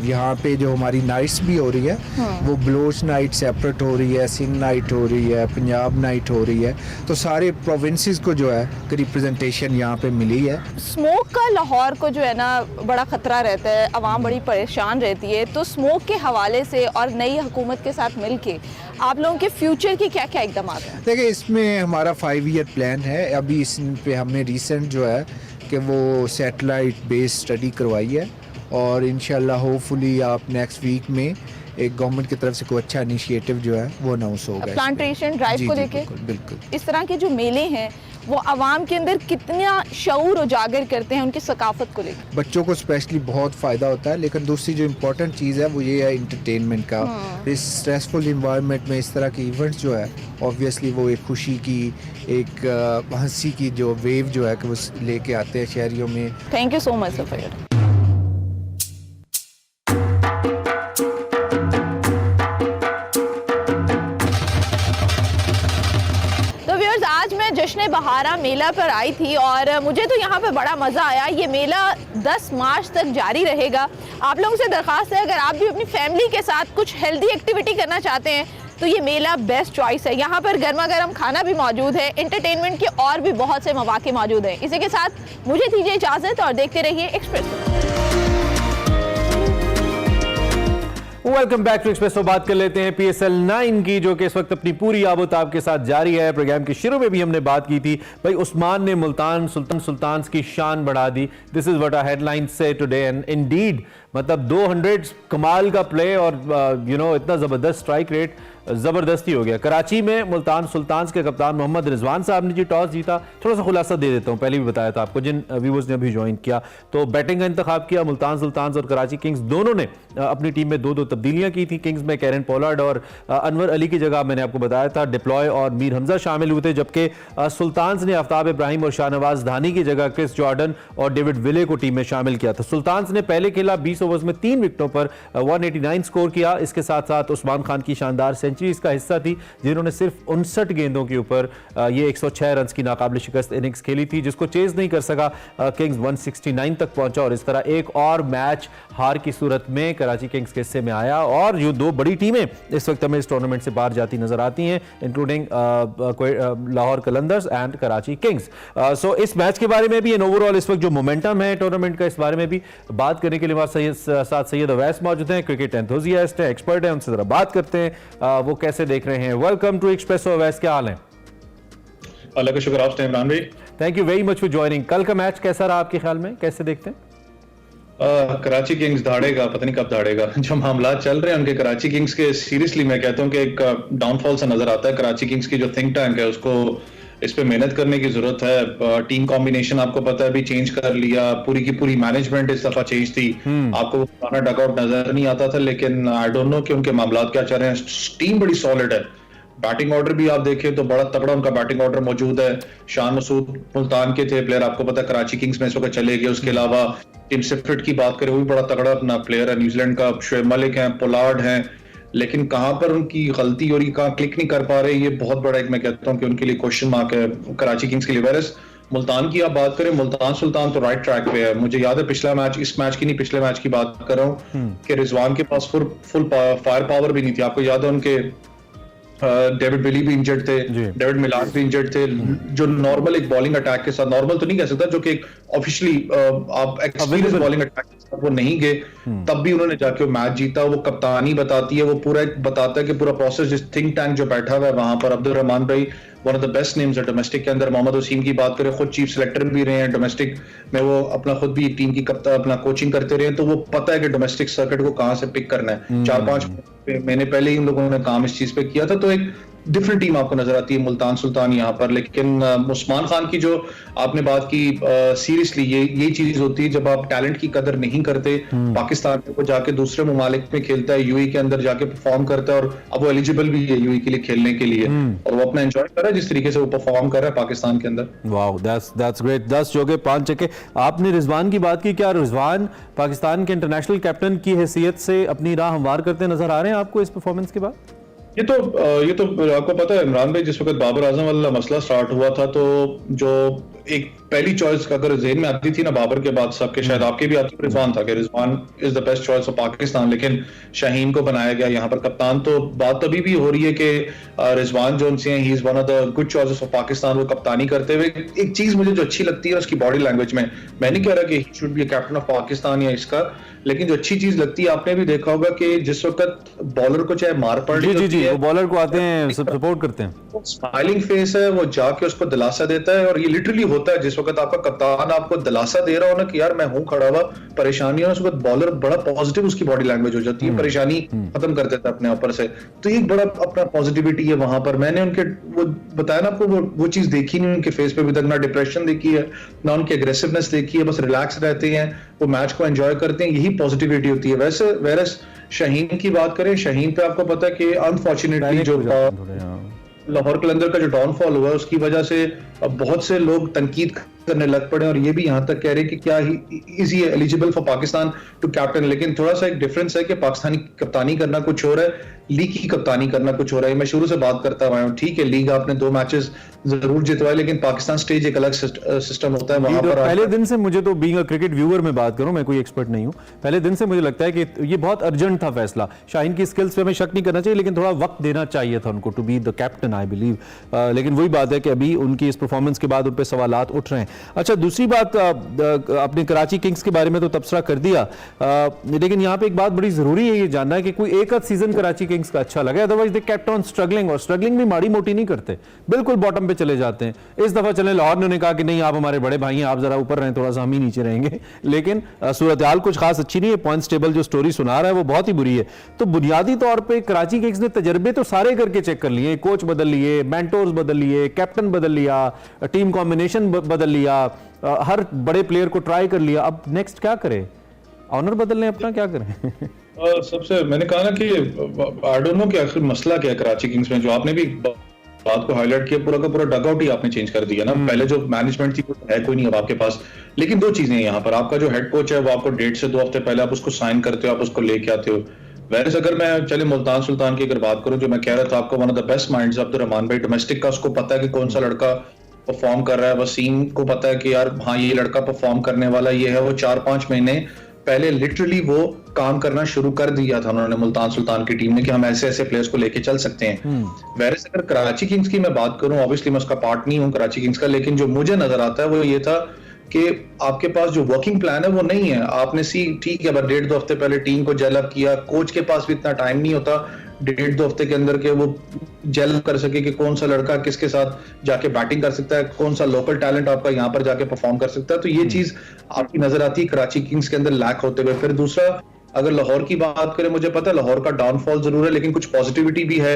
यहाँ पे जो हमारी नाइट्स भी हो रही है, वो बलोच नाइट सेपरेट हो रही है, सिंध नाइट हो रही है, पंजाब नाइट हो रही है। तो सारे प्रोविंसेस को जो है रिप्रेजेंटेशन यहाँ पे मिली है। स्मोक का लाहौर को जो है ना बड़ा ख़तरा रहता है, आवाम बड़ी परेशान रहती है, तो स्मोक के हवाले से और नई हुकूमत के साथ मिलके आप लोगों के फ्यूचर की क्या क्या इक़दाम हैं? देखिए, इसमें हमारा 5 ईयर प्लान है। अभी इस पे हमने रिसेंट जो है कि वो सैटेलाइट बेस्ड स्टडी करवाई है और इंशाल्लाह होपफुली आप नेक्स्ट वीक में एक गवर्नमेंट की तरफ से कोई अच्छा इनिशिएटिव जो है वो अनाउंस होगा प्लांटेशन ड्राइव को लेके। बिल्कुल। इस तरह के जो मेले हैं वो आवाम के अंदर कितना शऊर उजागर करते हैं उनकी सकाफत को लेकर? बच्चों को स्पेशली बहुत फ़ायदा होता है, लेकिन दूसरी जो इम्पोर्टेंट चीज़ है वो ये है इंटरटेनमेंट का। इस स्ट्रेसफुल इन्वायरमेंट में इस तरह के इवेंट्स जो है ऑब्वियसली वो एक खुशी की, एक हंसी की जो वेव जो है कि वो लेके आते हैं शहरियों में। Thank you so much sir for your. जश्न बहारा मेला पर आई थी और मुझे तो यहाँ पे बड़ा मज़ा आया। ये मेला 10 मार्च तक जारी रहेगा। आप लोगों से दरख्वास्त है, अगर आप भी अपनी फैमिली के साथ कुछ हेल्दी एक्टिविटी करना चाहते हैं तो ये मेला बेस्ट चॉइस है। यहाँ पर गर्मा गर्म खाना भी मौजूद है, एंटरटेनमेंट के और भी बहुत से मौके मौजूद हैं। इसी के साथ मुझे दीजिए इजाज़त और देखते रहिए Express. Welcome back to Express. बात कर लेते हैं PSL 9 की, जो कि इस वक्त अपनी पूरी आबोताब के साथ जारी है। प्रोग्राम के शुरू में भी हमने बात की थी, भाई उस्मान ने मुल्तान सुल्तान की शान बढ़ा दी। This is what our headline says today and indeed मतलब 200 कमाल का प्ले और इतना जबरदस्त स्ट्राइक रेट जबरदस्ती हो गया। कराची में मुल्तान सुल्तान्स के कप्तान मोहम्मद रिजवान साहब ने जी टॉस जीता। थोड़ा सा खुलासा दे देता हूं, पहले भी बताया था आपको जिन व्यूअर्स ने अभी ज्वाइन किया। तो बैटिंग का इंतखाब किया मुल्तान सुल्तान्स और कराची किंग्स दोनों ने अपनी टीम में 2-2 तब्दीलियां की थी। किंग्स में कैरन पोलार्ड और अनवर अली की जगह मैंने आपको बताया था डिप्लॉय और मीर हमजा शामिल हुए थे, जबकि सुल्तान्स ने आफ्ताब इब्राहिम और शाहनवाज धानी की जगह क्रिस जॉर्डन और डेविड विले को टीम में शामिल किया था। सुल्तान्स ने पहले खेला 20 ओवर्स में 3 विकेटों पर 189 स्कोर किया। इसके साथ साथ उस्मान खान की शानदार सेंचुरी इसका हिस्सा थी, जिन्होंने सिर्फ 59 गेंदों के ऊपर ये 106 रन की नाकाबिल शिकस्त इनिंग्स खेली थी, जिसको चेज नहीं कर सका। किंग्स 169 तक पहुंचा और इस तरह एक और मैच हार की सूरत में कराची किंग्स के हिस्से में आया। और ये 2 बड़ी टीमें इस वक्त हमें इस टूर्नामेंट से बाहर जाती नजर आती हैं, including Lahore Qalandars and Karachi Kings. So इस मैच के बारे में भी एंड ओवरऑल इस वक्त जो मोमेंटम है टूर्नामेंट का, इस बारे में भी बात करने के लिए हमारे साथ सैयद अवैस मौजूद हैं, क्रिकेट एंथुसियास्ट हैं, एक्सपर्ट हैं। उनसे जरा बात करते हैं वो कैसे देख रहे हैं। वेलकम टू एक्सप्रेसो अवैस, क्या हाल है? अल्लाह का शुक्र, आप इमरान भाई। Thank you very much for joining. कल का मैच कैसा रहा आपके ख्याल में, कैसे देखते हैं? कराची किंग्स धाड़ेगा, पता नहीं कब धाड़ेगा। जो मामला चल रहे हैं उनके कराची किंग्स के, सीरियसली मैं कहता हूं कि एक डाउनफॉल सा नजर आता है। कराची किंग्स की जो थिंक टैंक है उसको इस पे मेहनत करने की जरूरत है। टीम कॉम्बिनेशन आपको पता है अभी चेंज कर लिया, पूरी की पूरी मैनेजमेंट इस दफा चेंज थी। आपको वो पुराना डगआउट नजर नहीं आता था, लेकिन आई डोंट नो कि उनके मामलात क्या चल रहे हैं। टीम बड़ी सॉलिड है, बैटिंग ऑर्डर भी आप देखें तो बड़ा तगड़ा उनका बैटिंग ऑर्डर मौजूद है। शान मसूद मुल्तान के थे प्लेयर, आपको पता है कराची किंग्स में इस वक्त चले गए। उसके अलावा टिम सेफ्रिड की बात करें, वो भी बड़ा तगड़ा अपना प्लेयर है, न्यूजीलैंड का। शोएब मलिक हैं, पोलार्ड हैं, लेकिन कहां पर उनकी गलती और ये कहां क्लिक नहीं कर पा रहे, ये बहुत बड़ा एक मैं कहता हूं कि उनके लिए क्वेश्चन मार्क है कराची किंग्स के लिए। वेरस मुल्तान की आप बात करें, मुल्तान सुल्तान तो राइट ट्रैक पे है। मुझे याद है पिछला मैच, इस मैच की नहीं पिछले मैच की बात कर रहा हूं कि रिजवान के पास फुल फायर पावर भी नहीं थी। आपको याद है उनके डेविड विली भी इंजर्ड थे, डेविड मिलान भी इंजर्ड थे, जो नॉर्मल एक बॉलिंग अटैक के साथ, नॉर्मल तो नहीं कह सकता, जो कि एक ऑफिशियली आप एक्सपीरियंस बॉलिंग अटैक के साथ वो नहीं गए, तब भी उन्होंने जाके वो मैच जीता। वो कप्तानी बताती है, वो पूरा एक बताता है कि पूरा प्रोसेस, जिस थिंक टैंक जो बैठा हुआ है वहां पर, अब्दुल रहमान भाई one of the best names है डोमेस्टिक के अंदर। मोहम्मद वसीम की बात करें, खुद चीफ सिलेक्टर भी रहे हैं डोमेस्टिक में, वो अपना खुद भी टीम की अपना कोचिंग करते रहे, तो वो पता है कि डोमेस्टिक सर्किट को कहां से पिक करना है। 4-5 महीने पहले ही उन लोगों ने काम इस चीज पे किया था, तो एक डिफरेंट टीम आपको नजर आती है मुल्तान सुल्तान यहाँ पर। लेकिन उस्मान खान की जो आपने बात की, सीरियसली यही चीज होती है जब आप टैलेंट की कदर नहीं करते। पाकिस्तान में वो जाके दूसरे ममालिक में खेलता है, यूएई के अंदर जाके परफॉर्म करता है, और अब वो एलिजिबल भी है यूएई के लिए खेलने के लिए, और वो अपना एंजॉय कर रहा है जिस तरीके से वो परफॉर्म कर रहा है पाकिस्तान के अंदर। Wow, that's great. 10 चौके 5 छक्के। आपने रिजवान की बात की, क्या रिजवान पाकिस्तान के इंटरनेशनल कैप्टन की हैसियत से अपनी राह हमवार करते नजर आ रहे हैं आपको इस परफॉर्मेंस के बाद? ये तो आपको पता है इमरान भाई, जिस वक्त बाबर आजम वाला मसला स्टार्ट हुआ था, तो जो एक पहली चॉइस अगर जेहन में आती थी ना बाबर के बाद सबके, शायद आपके भी आती, रिजवान था कि Rizwan is the best choice of Pakistan, लेकिन शाहीन को बनाया गया यहाँ पर कप्तान। तो बात तभी भी हो रही है कि रिजवान जो उनसे he is one of the good choices of Pakistan, वो कप्तानी करते हुए। एक चीज मुझे जो अच्छी लगती है उसकी बॉडी लैंग्वेज में, मैं नहीं कह रहा कि he should be captain of Pakistan या इसका, लेकिन जो अच्छी चीज लगती है, आपने भी देखा होगा कि जिस वक्त बॉलर को चाहे मार पड़ रही होती है, वो बॉलर को आते हैं सपोर्ट करते हैं, स्माइलिंग फेस है, वो जाके उसको दिलासा देता है। और ये लिटरली होता है, जिस वक्त आपका कप्तान आपको दिलासा दे रहा हो ना कि यार मैं हूं खड़ा हुआ, परेशानी है, उस वक्त बॉलर बड़ा पॉजिटिव उसकी बॉडी लैंग्वेज हो जाती है, परेशानी खत्म कर देता है अपने ऊपर से। तो एक बड़ा अपना पॉजिटिविटी है वहां पर। मैंने उनके वो बताया ना आपको, वो चीज देखी नहीं उनके फेस पे अभी तक, ना डिप्रेशन देखी है ना उनकी एग्रेसिवनेस देखी है, बस रिलैक्स रहते हैं, वो मैच को एंजॉय करते हैं, यही पॉजिटिविटी होती है। वैसे वेरस शाहीन की बात करें, शाहीन पे आपको पता है कि अनफॉर्चुनेटली जो लाहौर कलंदर का जो डाउनफॉल हुआ, उसकी वजह से अब बहुत से लोग तनकीद करने लग पड़े, और ये भी यहाँ तक कह रहे हैं कि क्या is he eligible for Pakistan to captain. लेकिन थोड़ा सा एक डिफरेंस है कि पाकिस्तानी कप्तानी करना कुछ हो रहा है, लीग की कप्तानी करना कुछ हो रहा है। मैं शुरू से बात करता हुआ हूं, ठीक है लीग आपने 2 मैचेस जरूर जितवाए, लेकिन पाकिस्तान स्टेज एक अलग सिस्टम होता है वहां पर। पहले दिन से मुझे तो बीइंग अ क्रिकेट व्यूअर में बात करूं, मैं कोई एक्सपर्ट नहीं हूं, पहले दिन से मुझे लगता है कि ये बहुत अर्जेंट था फैसला। शाहीन की स्किल्स पे हमें शक नहीं करना चाहिए, लेकिन थोड़ा वक्त देना चाहिए था उनको to be the captain, I believe. लेकिन वही बात है कि अभी उनकी इस परफॉर्मेंस के बाद उन पे सवालात उठ रहे हैं। अच्छा, दूसरी बात, आपने कराची किंग्स के बारे में तो तबसरा कर दिया, लेकिन यहाँ पे एक बात बड़ी जरूरी है ये जानना है कि कोई एक आध सीजन कराची किंग्स का अच्छा लगा, otherwise they kept on struggling, और स्ट्रगलिंग भी माड़ी मोटी नहीं करते, बिल्कुल बॉटम पे चले जाते हैं। इस दफा चले लाहौर ने कहा कि नहीं आप हमारे बड़े भाई हैं, आप जरा ऊपर रहें, थोड़ा सा हम ही नीचे रहेंगे, लेकिन सूरत हाल कुछ खास अच्छी नहीं है। पॉइंट्स टेबल जो स्टोरी सुना रहा है वो बहुत ही बुरी है। तो बुनियादी तौर पर कराची किंग्स ने तजर्बे तो सारे करके चेक कर लिए, कोच बदल लिए, मेंटोर्स बदल लिए, कैप्टन बदल लिया, टीम कॉम्बिनेशन बदल लिया, हर बड़े प्लेयर को ट्राई कर लिया, अब नेक्स्ट क्या करें? ऑनर बदलने अपना क्या करें? सबसे मैंने कहा ना कि आई डोंट नो कि आखिर मसला क्या है कराची किंग्स में, जो आपने भी बात को हाईलाइट किया, पूरा का पूरा डगआउट ही आपने चेंज कर दिया ना। पहले जो मैनेजमेंट थी वो है कोई नहीं अब आपके पास, लेकिन 2 चीजें यहाँ पर, आपका जो हेड कोच है वो आपको 1.5 से 2 हफ्ते पहले आप उसको साइन करते हो, आप उसको लेके आते हो। वैसे अगर मैं चले मुल्तान सुल्तान की अगर बात करूं, जो मैं कह रहा था आपको, one of the best minds Abdul Rahman भाई डोमेस्टिक का, उसको पता है कि कौन सा लड़का परफॉर्म कर रहा है। वसीम को पता है कि यार हाँ ये लड़का परफॉर्म करने वाला ये है। वो 4-5 महीने पहले लिटरली वो काम करना शुरू कर दिया था उन्होंने मुल्तान सुल्तान की टीम ने कि हम ऐसे ऐसे प्लेयर्स को लेके चल सकते हैं। वैसे अगर कराची किंग्स की मैं बात करूं, ऑब्वियसली मैं उसका पार्ट नहीं हूं कराची किंग्स का, लेकिन जो मुझे नजर आता है वो ये था कि आपके पास जो वर्किंग प्लान है वो नहीं है। आपने ठीक है 1.5-2 हफ्ते पहले टीम को जेल अप किया, कोच के पास भी इतना टाइम नहीं होता 1.5-2 हफ्ते के अंदर के वो जेल कर सके कि कौन सा लड़का किसके साथ जाके बैटिंग कर सकता है, कौन सा लोकल टैलेंट आपका यहाँ पर जाके परफॉर्म कर सकता है। तो ये चीज आपकी नजर आती है कराची किंग्स के अंदर लैक होते हुए। फिर दूसरा, अगर लाहौर की बात करें, मुझे पता है लाहौर का डाउनफॉल जरूर है, लेकिन कुछ पॉजिटिविटी भी है।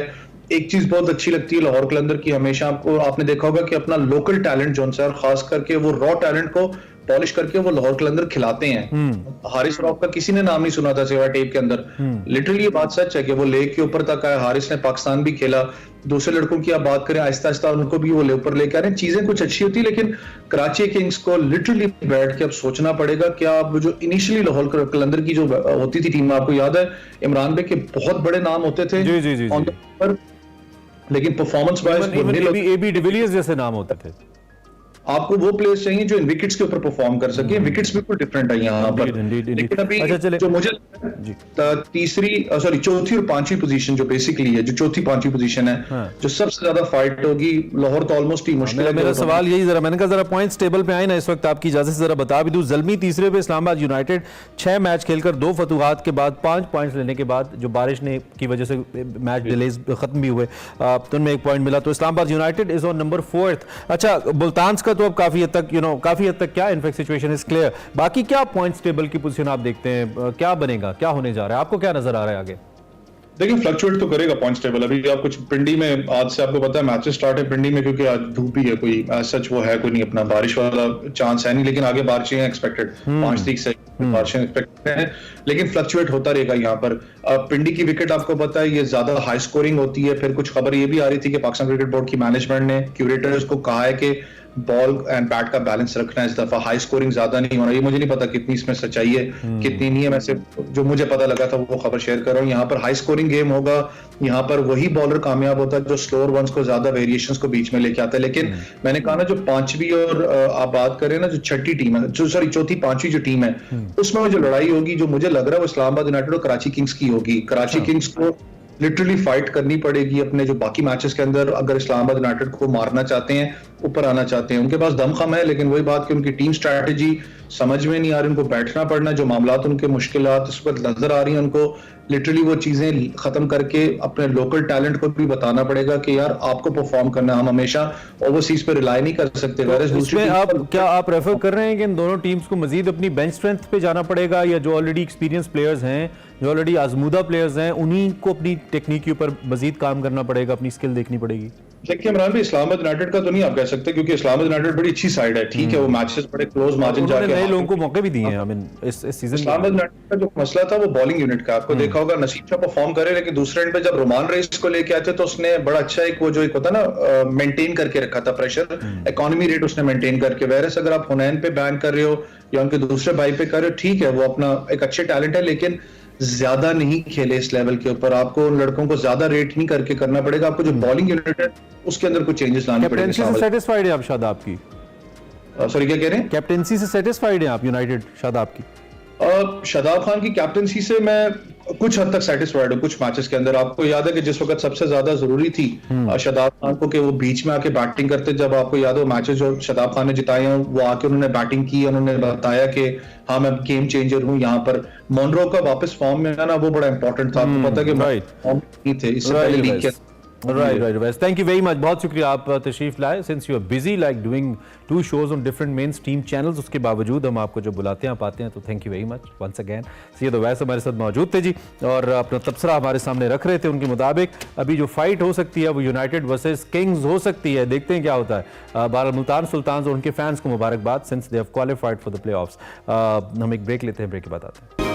एक चीज बहुत अच्छी लगती है लाहौर कलंदर की, हमेशा आपने देखा होगा कि अपना लोकल टैलेंट जो है, खास करके वो रॉ टैलेंट को पॉलिश करके वो लाहौर कलंदर खिलाते हैं। हारिस रॉफ का किसी ने नाम नहीं सुना था सिवाय टेप के अंदर। लिटरली ये बात सच है कि वो लेग के ऊपर तक आया, हारिस ने पाकिस्तान भी खेला, दूसरे लड़कों की आप बात करें आहिस्ता आहिस्ता उनको भी वो ऊपर लेके आ रहे हैं। चीजें कुछ अच्छी होती है, लेकिन कराची किंग्स को लिटरली बैठ के अब सोचना पड़ेगा क्या अब जो इनिशियली लाहौर कलंदर की जो होती थी टीम में, आपको याद है इमरान भाई के बहुत बड़े नाम होते थे ऑन द पेपर, लेकिन परफॉर्मेंस वाइज एबी डिविलियर्स जैसे नाम होते थे। आपको वो प्लेयर्स चाहिए जो इन विकेट्स के ऊपर परफॉर्म कर सके। विकेट्स बिल्कुल डिफरेंट है यहाँ पर, लेकिन अभी जो मुझे चौथी और पांचवी पोजीशन जो बेसिकली है, जो चौथी पांचवी पोजीशन है, जो सबसे ज्यादा फाइट होगी, लाहौर तो ऑलमोस्ट ही मुश्किल है। मेरा सवाल यही, जरा मैंने कहा जरा पॉइंट्स टेबल पे आए ना इस वक्त, आपकी इजाजत से जरा बता भी दूं। ज़ल्मी तीसरे पे, इस्लामाबाद यूनाइटेड 6 मैच खेलकर 2 फतुहात के बाद 5 पॉइंट्स लेने के बाद जो बारिश ने की वजह से मैच डिलेज खत्म भी हुए, तो उनमें 1 पॉइंट मिला, तो Islamabad United is on number 4th। अच्छा, मुल्तान का तो अब काफी हद तक काफी हद तक क्या इनफैक्ट सिचुएशन इज क्लियर। बाकी क्या पॉइंट्स टेबल की पोजीशन आप देखते हैं, क्या बनेगा, क्या होने जा रहा है, आपको क्या नजर आ रहा है आगे? देखिए फ्लक्चुएट तो करेगा पॉइंट्स टेबल। अभी आप कुछ पिंडी में आज से आपको पता है मैचेस स्टार्ट है पिंडी में, क्योंकि आज धूप ही है, कोई सच वो है कोई नहीं, अपना बारिश वाला चांस है नहीं, लेकिन आगे बारिशें एक्सपेक्टेड 5 तारीख से बारिशें एक्सपेक्टेड है, लेकिन फ्लक्चुएट होता रहेगा यहाँ पर। पिंडी की विकेट आपको पता है ये ज्यादा हाई स्कोरिंग होती है। फिर कुछ खबर ये भी आ रही थी कि पाकिस्तान क्रिकेट बोर्ड की मैनेजमेंट ने क्यूरेटर्स को कहा है कि बॉल एंड बैट का बैलेंस रखना है इस दफा, हाई स्कोरिंग ज्यादा नहीं होना। ये मुझे नहीं पता कितनी इसमें सच्चाई है कितनी नहीं है, मैं सिर्फ जो मुझे पता लगा था वो खबर शेयर कर रहा हूँ। यहाँ पर हाई स्कोरिंग गेम होगा, यहाँ पर वही बॉलर कामयाब होता है जो स्लोअर वंस को ज्यादा वेरिएशंस को बीच में लेके आता है। लेकिन मैंने कहा ना, जो पांचवी और आप बात करें ना, जो छठी टीम है, जो सॉरी चौथी पांचवी जो टीम है, उसमें जो लड़ाई होगी, जो मुझे लग रहा है वो इस्लामाबाद यूनाइटेड और कराची किंग्स की होगी। कराची किंग्स को लिटरली फाइट करनी पड़ेगी अपने जो बाकी मैचेस के अंदर, अगर इस्लामाबाद यूनाइटेड को मारना चाहते हैं, ऊपर आना चाहते हैं। उनके पास दमखम है, लेकिन वही बात कि उनकी टीम स्ट्रैटेजी समझ में नहीं आ रही, उनको बैठना पड़ना, जो मामलात उनके मुश्किलात उस पर नजर आ रही हैं, उनको लिटरली वो चीजें खत्म करके अपने लोकल टैलेंट को भी बताना पड़ेगा कि यार आपको परफॉर्म करना है, हम हमेशा ओवरसीज पे रिलाई नहीं कर सकते। क्या आप रेफर कर रहे हैं कि इन दोनों टीम्स को मजीद अपनी बेंच स्ट्रेंथ पे जाना पड़ेगा, या जो ऑलरेडी एक्सपीरियंस प्लेयर्स हैं, जो ऑलरेडी आजमूदा प्लेयर्स हैं, उन्हीं को अपनी टेक्निक के ऊपर मजीद काम करना पड़ेगा, अपनी स्किल देखनी पड़ेगी? देखिए इमरान भाई, इस्लामाबाद यूनाइटेड का तो नहीं आप कह सकते, क्योंकि इस्लामाबाद यूनाइटेड बड़ी अच्छी साइड है, ठीक है, वो मैचेस बड़े क्लोज मार्जिन जाके नए लोगों को मौके भी दिए हैं। आई मीन इस सीजन इस्लामाबाद यूनाइटेड का जो मसला था वो बॉलिंग यूनिट का, आपको देखा होगा नसीब शाह परफॉर्म करे, लेकिन दूसरे एंड पे जब रोमान रईस को लेके आए थे तो उसने बड़ा अच्छा एक वो जो एक होता ना मेंटेन करके रखा था प्रेशर, इकोनॉमी रेट उसने मेंटेन करके। वैरस अगर आप हुनैन पे बैन कर रहे हो या उनके दूसरे भाई पे कर रहे हो, ठीक है, वो अपना एक अच्छे टैलेंट है, लेकिन ज्यादा नहीं खेले इस लेवल के ऊपर। आपको उन लड़कों को ज्यादा रेट नहीं करके करना पड़ेगा, आपको जो बॉलिंग यूनिट है उसके अंदर कुछ चेंजेस लाने पड़ेंगे। कैप्टेंसी से सेटिस्फाइड है आप शादाब की? सॉरी क्या कह रहे हैं? कैप्टेंसी से सेटिस्फाइड है आप यूनाइटेड शादाब की? शादाब खान की कैप्टेंसी से मैं कुछ हद तक सेटिस्फाइड हूँ। कुछ मैचेस के अंदर आपको याद है कि जिस वक्त सबसे ज्यादा जरूरी थी शादाब खान को कि वो बीच में आके बैटिंग करते, जब आपको याद हो मैचेस जो शादाब खान ने जिताए हैं, वो आके उन्होंने बैटिंग की, उन्होंने बताया कि हाँ मैं गेम चेंजर हूँ। यहाँ पर मोनरो का वापस फॉर्म में आना वो बड़ा इंपॉर्टेंट था, आपको पता है कि फॉर्म नहीं थे इससे पहले लीग के। Right. Thank you very much. बहुत शुक्रिया आप तशरीफ लाए। Since you are busy like doing 2 shows on different mainstream channels, उसके बावजूद हम आपको जो बुलाते हैं आप आते हैं, तो thank you very much once again. Syed Awais हमारे साथ मौजूद थे जी, और अपना तबसरा हमारे सामने रख रहे थे। उनके मुताबिक अभी जो फाइट हो सकती है वो यूनाइटेड वर्सेस किंग्स हो सकती है, देखते हैं क्या होता है। बहरहाल मुल्तान सुल्तान और उनके फैंस को मुबारकबाद, since they have qualified for the playoffs. हम एक ब्रेक लेते हैं, ब्रेक के बाद आते हैं।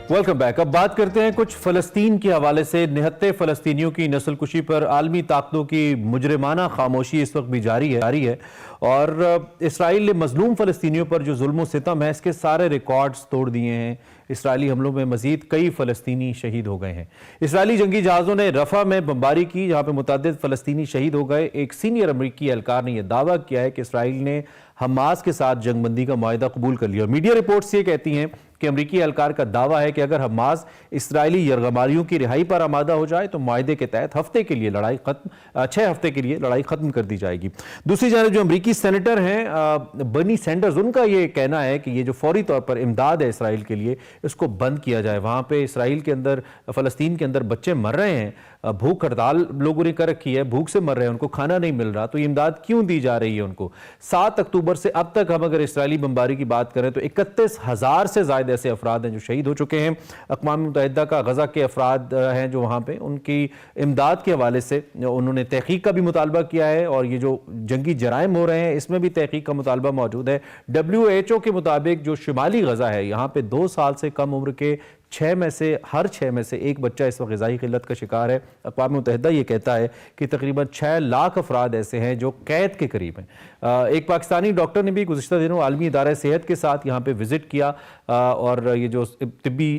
Welcome back. अब बात करते हैं कुछ फ़लस्तीन के हवाले से। निहत्ते फ़लस्तीनियों की नस्लकुशी पर आलमी ताकतों की मुजरिमाना खामोशी इस वक्त भी जारी है और इसराइल ने मजलूम फ़लस्तीनियों पर जो जुल्म सितम है इसके सारे रिकॉर्ड्स तोड़ दिए हैं। इसराइली हमलों में मजीद कई फ़लस्तीनी शहीद हो गए हैं। इसराइली जंगी जहाज़ों ने रफ़ा में बमबारी की, जहाँ पर मुतअद्दिद फ़लस्तीनी शहीद हो गए। एक सीनियर अमरीकी एहलकार ने यह दावा किया है कि इसराइल ने हमास के साथ जंगबंदी का मुआहदा कबूल कर लिया। मीडिया रिपोर्ट्स ये कहती हैं कि अमरीकी एहलकार का दावा है कि अगर हमास इसराइली यरगमारियों की रिहाई पर आमादा हो जाए तो मुआहदे के तहत 6 हफ्ते के लिए लड़ाई खत्म कर दी जाएगी। दूसरी जानब जो अमरीकी सेनेटर हैं बर्नी सैंडर्स, उनका ये कहना है कि ये जो फौरी तौर पर इमदाद है इसराइल के लिए, इसको बंद किया जाए। वहाँ पे इसराइल के अंदर, फ़लस्तीन के अंदर बच्चे मर रहे हैं, भूख हड़ताल लोगों ने कर रखी है, भूख से मर रहे हैं, उनको खाना नहीं मिल रहा, तो ये इमदाद क्यों दी जा रही है उनको? 7 अक्टूबर से अब तक हम अगर इसराइली बमबारी की बात करें तो 31,000 से ज़्यादा ऐसे अफराद हैं जो शहीद हो चुके हैं। अक़वाम मुत्तहिदा का गज़ा के अफराद हैं जो वहाँ पे, उनकी इमदाद के हवाले से उन्होंने तहक़ीक़ का भी मुतालबा किया है, और ये जो जंगी जराइम हो रहे हैं इसमें भी तहक़ीक़ का मुतालबा मौजूद है। WHO के मुताबिक जो शुमाली गज़ा है, यहाँ पे 2 साल से कम उम्र के हर 6 में से एक बच्चा इस वक्त ग़िज़ाई क़िल्लत का शिकार है। अक़वाम मुत्तहिदा ये कहता है कि तकरीबन 6 लाख अफराद ऐसे हैं जो कैद के करीब हैं। एक पाकिस्तानी डॉक्टर ने भी गुज़िश्ता दिनों आलमी इदारा सेहत के साथ यहाँ पे विज़िट किया, और ये जो तिब्बी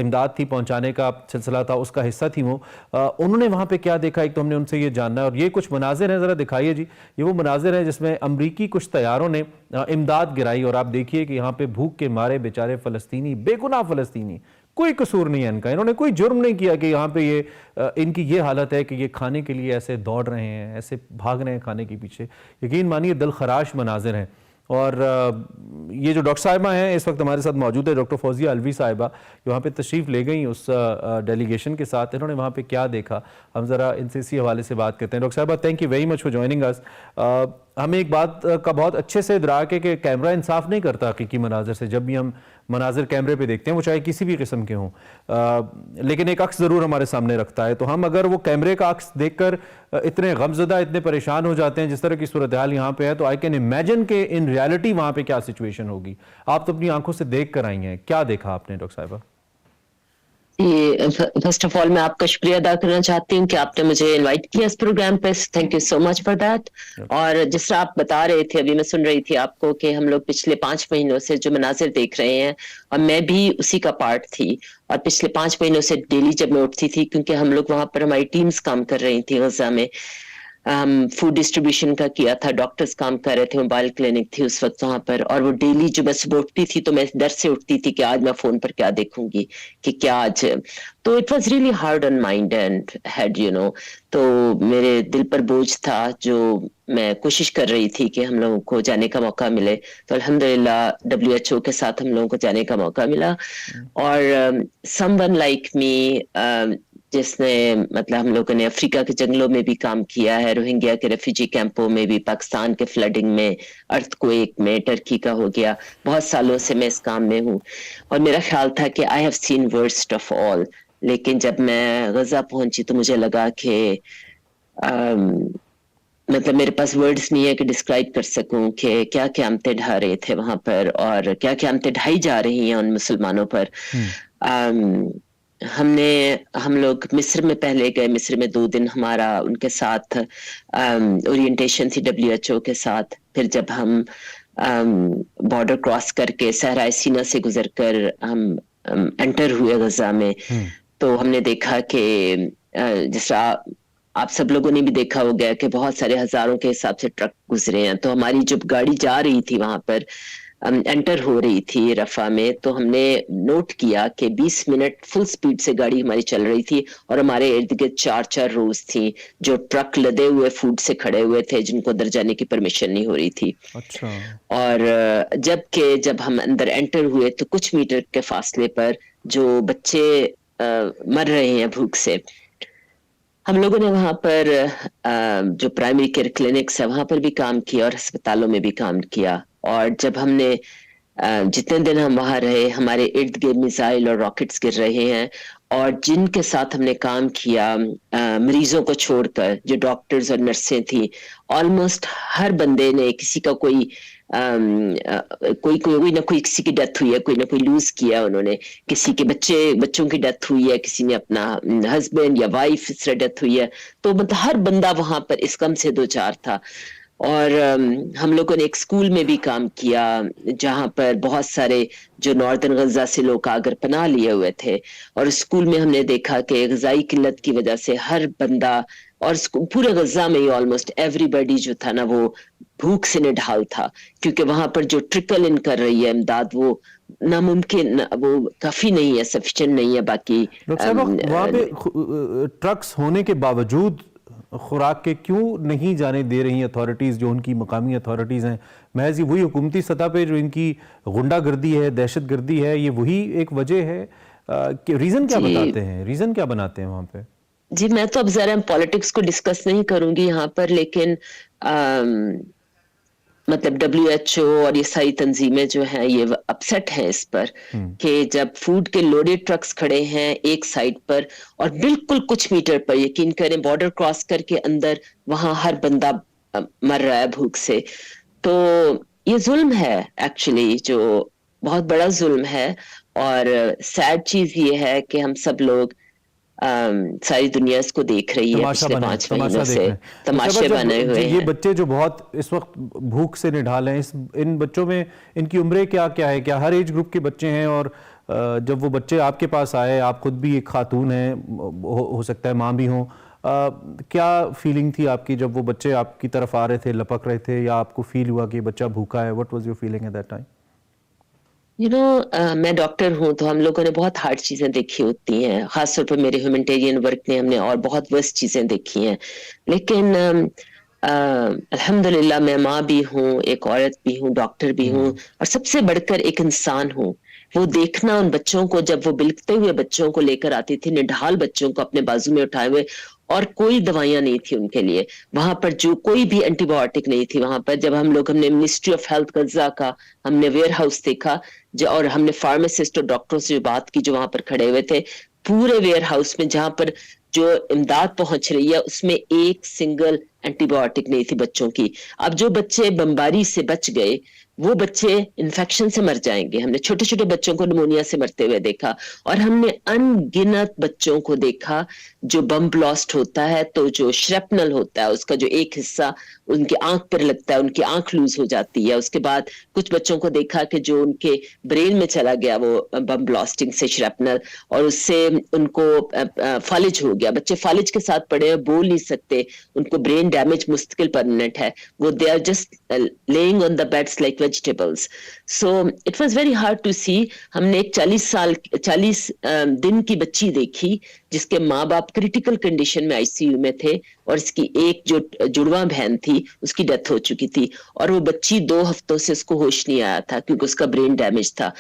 इमदाद थी पहुँचाने का सिलसिला था उसका हिस्सा थी वो। उन्होंने वहाँ पर क्या देखा, एक तो हमने उनसे ये जानना है, और ये कुछ मनाजिर हैं, ज़रा दिखाइए जी। ये वो मनाजिर हैं जिसमें अमरीकी कुछ तैयारों ने इमदाद गिराई, और आप देखिए कि यहाँ पे भूख के मारे बेचारे फ़लस्तीनी, बेगुनाह फ़लस्तीनी, कोई कसूर नहीं है इनका, इन्होंने कोई जुर्म नहीं किया कि यहाँ पे ये इनकी ये हालत है कि ये खाने के लिए ऐसे दौड़ रहे हैं, ऐसे भाग रहे हैं खाने के पीछे। यकीन मानिए दिलखराश मनाजिर हैं। और ये जो डॉक्टर साहिबा हैं इस वक्त हमारे साथ मौजूद है, डॉक्टर फौजिया अलवी साहिबा, जो वहाँ पे तशरीफ़ ले गई उस डेलीगेशन के साथ। इन्होंने वहाँ पे क्या देखा, हम ज़रा इनसे इसी हवाले से बात करते हैं। डॉक्टर साहिबा, thank you very much for joining us. हमें एक बात का बहुत अच्छे से इदराक है कि कैमरा इंसाफ नहीं करता हकीकी मनाजिर से। जब भी हम मनाजिर कैमरे पे देखते हैं, वो चाहे किसी भी किस्म के हों, लेकिन एक अक्स ज़रूर हमारे सामने रखता है। तो हम अगर वो कैमरे का अक्स देखकर इतने गमज़दा, इतने परेशान हो जाते हैं जिस तरह की सूरत हाल यहाँ पे है, तो आई कैन इमेजिन कि इन रियलिटी वहाँ पे क्या सिचुएशन होगी। आप तो अपनी आंखों से देख कर आई हैं, क्या देखा आपने डॉक्टर साहिबा? फर्स्ट ऑफ ऑल मैं आपका शुक्रिया अदा करना चाहती हूँ कि आपने मुझे इनवाइट किया इस प्रोग्राम पे। Thank you so much for that. और जिस तरह आप बता रहे थे, अभी मैं सुन रही थी आपको कि हम लोग पिछले 5 महीनों से जो मनाजिर देख रहे हैं, और मैं भी उसी का पार्ट थी, और पिछले 5 महीनों से डेली जब मैं उठती थी, क्योंकि हम लोग वहां पर हमारी टीम्स काम कर रही थी गजा में, फूड डिस्ट्रीब्यूशन का किया था, डॉक्टर्स काम कर रहे थे, मोबाइल क्लिनिक थी उस वक्त वहां पर, और वो डेली जो मैं सुबह उठती थी तो मैं डर से उठती थी कि आज मैं फोन पर क्या देखूंगी, कि क्या आज। तो it was really hard on mind and head, you know. तो मेरे दिल पर बोझ था, जो मैं कोशिश कर रही थी कि हम लोगों को जाने का मौका मिले। तो अल्हम्दुलिल्लाह WHO के साथ हम लोगों को जाने का मौका मिला, और समवन लाइक मी, जिसने मतलब हम लोगों ने अफ्रीका के जंगलों में भी काम किया है, रोहिंग्या के रेफ्यूजी कैंपों में भी, पाकिस्तान के फ्लडिंग में, अर्थक्वेक में, टर्की का हो गया, बहुत सालों से मैं इस काम में हूँ। और मेरा ख्याल था कि I have seen worst of all. लेकिन जब मैं गजा पहुंची तो मुझे लगा कि मतलब मेरे पास वर्ड्स नहीं है कि डिस्क्राइब कर सकूं कि क्या क़यामतें ढा रहे थे वहां पर, और क्या क़यामतें ढाई जा रही हैं उन मुसलमानों पर। हम लोग मिस्र में पहले गए, मिस्र में 2 दिन हमारा उनके साथ ओरिएंटेशन थी WHO के साथ। फिर जब हम बॉर्डर क्रॉस करके सहराए सीना से गुजरकर हम एंटर हुए गजा में, तो हमने देखा कि जिस तरह आप सब लोगों ने भी देखा होगा कि बहुत सारे हजारों के हिसाब से ट्रक गुजरे हैं। तो हमारी जब गाड़ी जा रही थी वहां पर, एंटर हो रही थी रफा में, तो हमने नोट किया कि 20 मिनट फुल स्पीड से गाड़ी हमारी चल रही थी, और हमारे इर्द गिर्द 4 रोज थी जो ट्रक लदे हुए फूड से खड़े हुए थे, जिनको अंदर जाने की परमिशन नहीं हो रही थी। अच्छा। और जब हम अंदर एंटर हुए तो कुछ मीटर के फासले पर जो बच्चे मर रहे हैं भूख से, हम लोगों ने वहां पर जो प्राइमरी केयर क्लिनिक्स है वहां पर भी काम किया, और अस्पतालों में भी काम किया। और जब हमने जितने दिन हम वहां रहे, हमारे इर्द गिर्द मिसाइल और रॉकेट्स गिर रहे हैं, और जिनके साथ हमने काम किया मरीजों को छोड़कर, जो डॉक्टर्स और नर्सें थी, ऑलमोस्ट हर बंदे ने किसी का कोई कोई ना कोई किसी की डेथ हुई है, कोई ना कोई लूज किया उन्होंने, किसी के बच्चों की डेथ हुई है, किसी ने अपना हस्बैंड या वाइफ इस तरह डेथ हुई है। तो मतलब हर बंदा वहां पर इस कम से 2-4 था। और हम लोगों ने एक स्कूल में भी काम किया, जहां पर बहुत सारे जो नॉर्दर्न गजा से लोग आकर पनाह लिए हुए थे, और स्कूल में हमने देखा कि ग़िज़ाई किल्लत की वजह से हर बंदा, और पूरे गजा में ही ऑलमोस्ट एवरीबॉडी जो था ना, वो भूख से निढाल था, क्योंकि वहां पर जो ट्रिकल इन कर रही है इमदाद, वो नामुमकिन, वो काफी नहीं है, सफिशिएंट नहीं है। बाकी वहाँ पे ट्रक्स होने के बावजूद खुराक के क्यों नहीं जाने दे रही अथॉरिटीज़, जो उनकी मकामी अथॉरिटीज़ हैं? महज वही हुकूमती सतह पे जो इनकी गुंडागर्दी है, दहशतगर्दी है, ये वही एक वजह है कि रीज़न क्या बताते हैं, रीज़न क्या बनाते हैं वहाँ पे? जी, मैं तो अब जरा पॉलिटिक्स को डिस्कस नहीं करूंगी यहाँ पर, लेकिन मतलब WHO और ये सारी तंजीमें जो हैं ये अपसेट हैं इस पर कि जब फूड के लोडेड ट्रक्स खड़े हैं एक साइड पर और बिल्कुल कुछ मीटर पर, यकीन करें बॉर्डर क्रॉस करके अंदर वहां हर बंदा मर रहा है भूख से। तो ये जुल्म है एक्चुअली, जो बहुत बड़ा जुल्म है। और सैड चीज ये है कि हम सब लोग सारी दुनिया इसको देख रही है पिछले 5 महीनों से, तमाशे बने हुए हैं। ये बच्चे जो बहुत इस वक्त भूख से निढाल हैं, इन बच्चों में इनकी उम्रें क्या क्या है? क्या हर एज ग्रुप के बच्चे हैं? और जब वो बच्चे आपके पास आए, आप खुद भी एक खातून हैं, हो सकता है माँ भी हों, क्या फीलिंग थी आपकी जब वो बच्चे आपकी तरफ आ रहे थे, लपक रहे थे, या आपको फील हुआ कि बच्चा भूखा है? What was your feeling at that time? मैं डॉक्टर हूं, तो हम लोगों ने बहुत हार्ड चीजें देखी होती हैं, खासतौर पर मेरे ह्यूमैनिटेरियन वर्क ने हमने और बहुत वर्स्ट चीजें देखी हैं। लेकिन अल्हम्दुलिल्लाह मैं माँ भी हूँ, एक औरत भी हूँ, डॉक्टर भी हूँ, और सबसे बढ़कर एक इंसान हूँ। वो देखना उन बच्चों को, जब वो बिलखते हुए बच्चों को लेकर आती थी, निढाल बच्चों को अपने बाजू में उठाए हुए, और कोई दवाइयां नहीं थी उनके लिए वहां पर, जो कोई भी एंटीबायोटिक नहीं थी वहां पर। जब हमने मिनिस्ट्री ऑफ हेल्थ गजा का हमने वेयर हाउस देखा, और हमने फार्मासिस्ट और डॉक्टरों से बात की जो वहां पर खड़े हुए थे, पूरे वेयर हाउस में जहां पर जो इमदाद पहुंच रही है उसमें एक सिंगल एंटीबायोटिक नहीं थी बच्चों की। अब जो बच्चे बमबारी से बच गए, वो बच्चे इन्फेक्शन से मर जाएंगे। हमने छोटे छोटे बच्चों को निमोनिया से मरते हुए देखा, और हमने अनगिनत बच्चों को देखा जो बम ब्लास्ट होता है तो जो श्रेपनल होता है उसका जो एक हिस्सा उनकी आंख पर लगता है, उनकी आंख लूज हो जाती है। उसके बाद कुछ बच्चों को देखा कि जो उनके ब्रेन में चला गया वो बम ब्लास्टिंग से श्रेपनल, और उससे उनको फालिज हो गया। बच्चे फालिज के साथ पड़े हैं, बोल नहीं सकते, उनको ब्रेन डैमेज मुस्तकिल परमानेंट है, वो they are just lying on the beds like vegetables. So it was very hard to see. हमने एक 40 दिन की बच्ची देखी जिसके माँ बाप क्रिटिकल कंडीशन में ICU में थे, और इसकी एक जो जुड़वा बहन थी उसकी डेथ हो चुकी थी, और वो बच्ची 2 हफ्तों से उसको होश नहीं आया था क्योंकि उसका ब्रेन डैमेज था।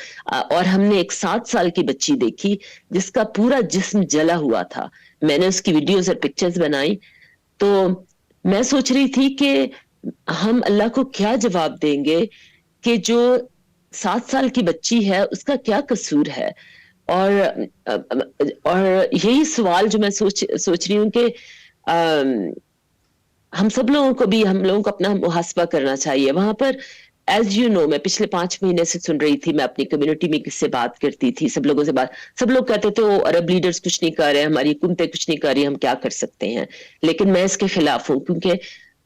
और हमने एक 7 साल की बच्ची देखी जिसका पूरा जिस्म जला हुआ था। मैंने उसकी वीडियोस और पिक्चर्स बनाई, तो मैं सोच रही थी कि हम अल्लाह को क्या जवाब देंगे कि जो 7 साल की बच्ची है उसका क्या कसूर है। और यही सवाल जो मैं सोच रही हूँ कि हम लोगों को अपना मुहासबा करना चाहिए वहां पर। एज यू नो, मैं पिछले 5 महीने से सुन रही थी, मैं अपनी कम्युनिटी में किससे बात करती थी, सब लोगों से सब लोग कहते थे वो अरब लीडर्स कुछ नहीं कर रहे, हमारी हुकूमतें कुछ नहीं कर रही, हम क्या कर सकते हैं। लेकिन मैं इसके खिलाफ हूँ, क्योंकि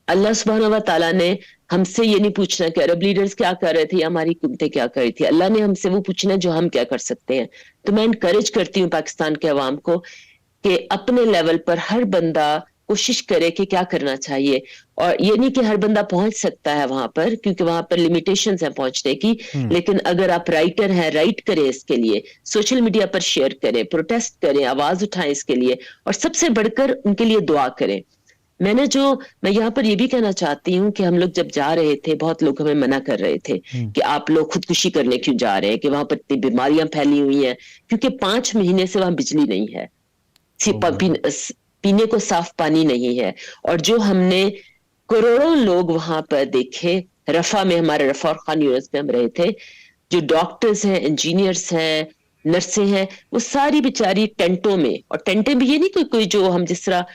अल्लाह सुब्हानहू व तआला ने हमसे ये नहीं पूछना कि अरब लीडर्स क्या कर रहे थे या हमारी हुकूमतें क्या कर रही थी। अल्लाह ने हमसे वो पूछना जो हम क्या कर सकते हैं। तो मैं इनकरेज करती हूँ पाकिस्तान के अवाम को कि अपने लेवल पर हर बंदा कोशिश करे कि क्या करना चाहिए। और ये नहीं कि हर बंदा पहुंच सकता है वहां पर, क्योंकि वहां पर लिमिटेशंस हैं पहुंचने की। लेकिन अगर आप राइटर हैं, राइट करें इसके लिए, सोशल मीडिया पर शेयर करें, प्रोटेस्ट करें, आवाज उठाएं इसके लिए, और सबसे बढ़कर उनके लिए दुआ करें। मैं यहाँ पर ये भी कहना चाहती हूँ कि हम लोग जब जा रहे थे, बहुत लोग हमें मना कर रहे थे कि आप लोग खुदकुशी करने क्यों जा रहे हैं, कि वहां पर इतनी बीमारियां फैली हुई हैं, क्योंकि 5 महीने से वहां बिजली नहीं है, पीने को साफ पानी नहीं है। और जो हमने करोड़ों लोग वहां पर देखे, रफा में, हमारे रफा और खान यूनिस में हम रहे थे, जो डॉक्टर्स हैं, इंजीनियर्स हैं, नर्सें हैं, वो सारी बेचारी टेंटों में, और टेंटें भी ये नहीं कि कोई जो हम जिस तरह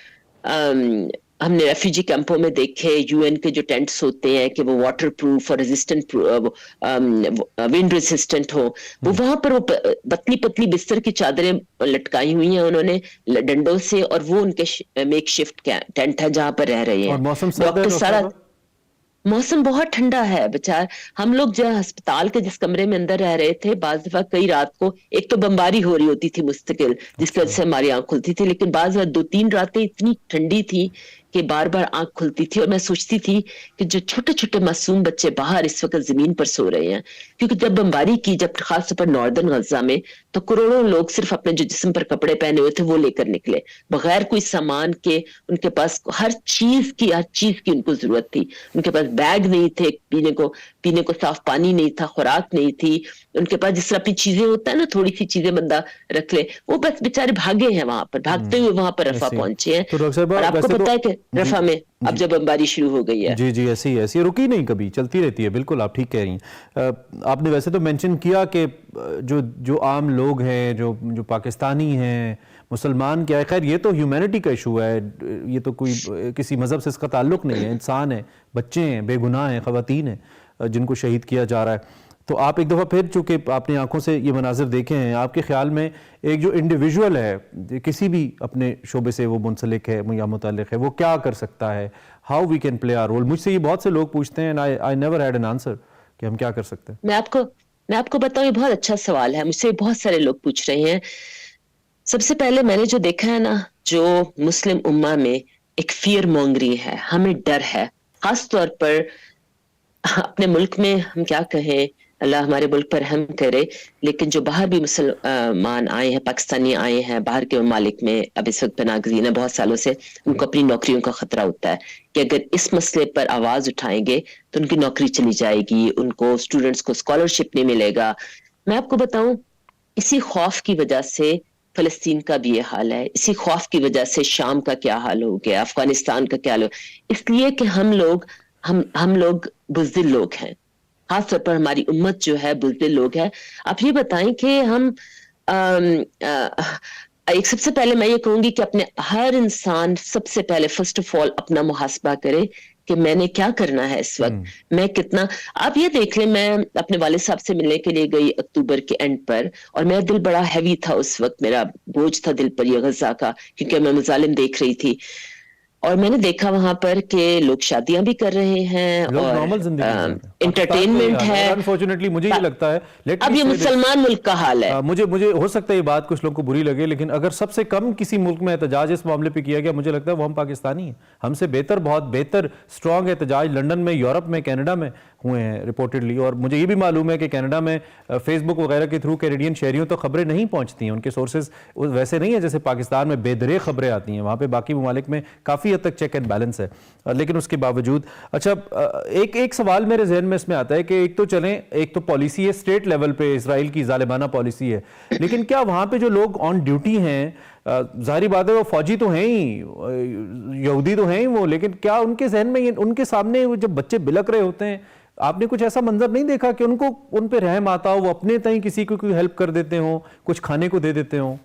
हमने रेफ्यूजी कैंपों में देखे UN के जो टेंट्स होते हैं कि वो वाटर प्रूफ और रेजिस्टेंट, विंड रेजिस्टेंट हो, वो वहां पर वो पतली पतली बिस्तर की चादरें लटकाई हुई हैं उन्होंने डंडों से, और वो उनके मेकशिफ्ट टेंट है जहां पर रह रहे हैं। डॉक्टर सारा मौसम बहुत ठंडा है बेचार। हम लोग जो अस्पताल के जिस कमरे में अंदर रह रहे थे, बाज दफा कई रात को एक तो बमबारी हो रही होती थी मुस्तकिल, जिसकी वजह से हमारी आंख खुलती थी, लेकिन बाज 2-3 रातें इतनी ठंडी थी कि बार बार आंख खुलती थी और मैं सोचती थी कि जो छोटे छोटे मासूम बच्चे बाहर इस वक्त जमीन पर सो रहे हैं, क्योंकि जब बमबारी की, जब खासतौर पर नॉर्दर्न गजा में, तो करोड़ों लोग सिर्फ अपने जो जिस्म पर कपड़े पहने हुए थे वो लेकर निकले, बगैर कोई सामान के। उनके पास हर चीज की उनको जरूरत थी। उनके पास बैग नहीं थे, पीने को साफ पानी नहीं था, खुराक नहीं थी उनके पास। जिस तरह अपनी चीजें होता है ना, थोड़ी सी चीजें बंदा रख ले, वो बस बेचारे भागे हैं वहां पर, भागते हुए वहां पर रफा पहुंचे हैं। और आपको पता है कि रफा में अब जब बमबारी शुरू हो गई है, जी ऐसी रुकी नहीं, कभी चलती रहती है। बिल्कुल आप ठीक कह रही हैं। आपने वैसे तो मेंशन किया कि जो आम लोग हैं, जो पाकिस्तानी हैं, मुसलमान, क्या है, खैर ये तो ह्यूमैनिटी का इशू है, ये तो कोई किसी मजहब से इसका ताल्लुक नहीं है। इंसान है, बच्चे हैं, बेगुनाह हैं, खवातीन हैं जिनको शहीद किया जा रहा है। तो आप एक दफ़ा फिर, चूँकि आपने आंखों से ये मनाजिर देखे हैं, आपके ख्याल में एक जो इंडिविजुअल है, किसी भी अपने शोबे से वो मुंसलिक है या मुताल्लिक है, वो क्या कर सकता है? How we can play our role? मुझसे ये बहुत से लोग पूछते हैं, I never had an answer कि हम क्या कर सकते हैं। मैं आपको बताऊं, ये बहुत अच्छा सवाल है, मुझसे बहुत सारे लोग पूछ रहे हैं। सबसे पहले मैंने जो देखा है ना, जो मुस्लिम उम्मा में एक फियर मॉन्गरी है, हमें डर है, खास तौर पर अपने मुल्क में। हम क्या कहें, अल्लाह हमारे मुल्क पर रहम करे, लेकिन जो बाहर भी मुसलमान आए हैं, पाकिस्तानी आए हैं बाहर के ममालिक में, अब इस वक्त पनाहगज़ीन है बहुत सालों से, उनको अपनी नौकरियों का खतरा होता है कि अगर इस मसले पर आवाज उठाएंगे तो उनकी नौकरी चली जाएगी, उनको, स्टूडेंट्स को स्कॉलरशिप नहीं मिलेगा। मैं आपको बताऊं, इसी खौफ की वजह से फलस्तीन का भी ये हाल है, इसी खौफ की वजह से शाम का क्या हाल हो गया, अफगानिस्तान का क्या हाल हो, इसलिए कि हम लोग बुज़दिल लोग हैं, खासतौर पर हमारी उम्मत जो है बुज़दिल लोग है। आप ये बताएं कि हम एक, सबसे पहले मैं ये कहूंगी कि अपने हर इंसान सबसे पहले फर्स्ट ऑफ ऑल अपना मुहासबा करे कि मैंने क्या करना है इस वक्त, मैं कितना। आप ये देख लें, मैं अपने वालिद साहब से मिलने के लिए गई अक्टूबर के एंड पर, और मेरा दिल बड़ा हैवी था उस वक्त, मेरा बोझ था दिल पर ये गजा का, क्योंकि मैं मुजालिम देख रही थी। और मैंने देखा वहां पर कि लोग शादियां भी कर रहे हैं और एंटरटेनमेंट है। अनफॉर्चुनेटली मुझे ये लगता है, अब ये मुसलमान मुल्क का हाल है। मुझे हो सकता है ये बात कुछ लोगों को बुरी लगे, लेकिन अगर सबसे कम किसी मुल्क में एहतजाज इस मामले पे किया गया, मुझे लगता है वो हम पाकिस्तानी हैं। हमसे बेहतर, बहुत बेहतर स्ट्रॉन्ग एहतजाज लंदन में, यूरोप में, कनाडा में हुए हैं रिपोर्टेडली। और मुझे ये भी मालूम है कि कनाडा में फेसबुक वगैरह के थ्रू कैनेडियन शहरियों तक खबरें नहीं पहुंचती हैं, उनके सोर्सेज वैसे नहीं है जैसे पाकिस्तान में बेदरे खबरें आती हैं। वहाँ पे बाकी ममालिक में काफ़ी हद तक चेक एंड बैलेंस है, लेकिन उसके बावजूद। अच्छा, एक सवाल मेरे जहन में इसमें आता है कि एक तो पॉलिसी है स्टेट लेवल पे, इसराइल की जालिमाना पॉलिसी है, लेकिन क्या वहाँ पे जो लोग ऑन ड्यूटी हैं, जाहिर बात है वो फौजी तो हैं ही, यहूदी तो हैं ही वो, लेकिन क्या उनके जहन में, उनके सामने जब बच्चे बिलक रहे होते हैं, आपने कुछ ऐसा मंजर नहीं देखा कि उनको उन पे रहम आता हो, वो अपने तय किसी को कोई हेल्प कर देते हो, कुछ खाने को दे देते हो?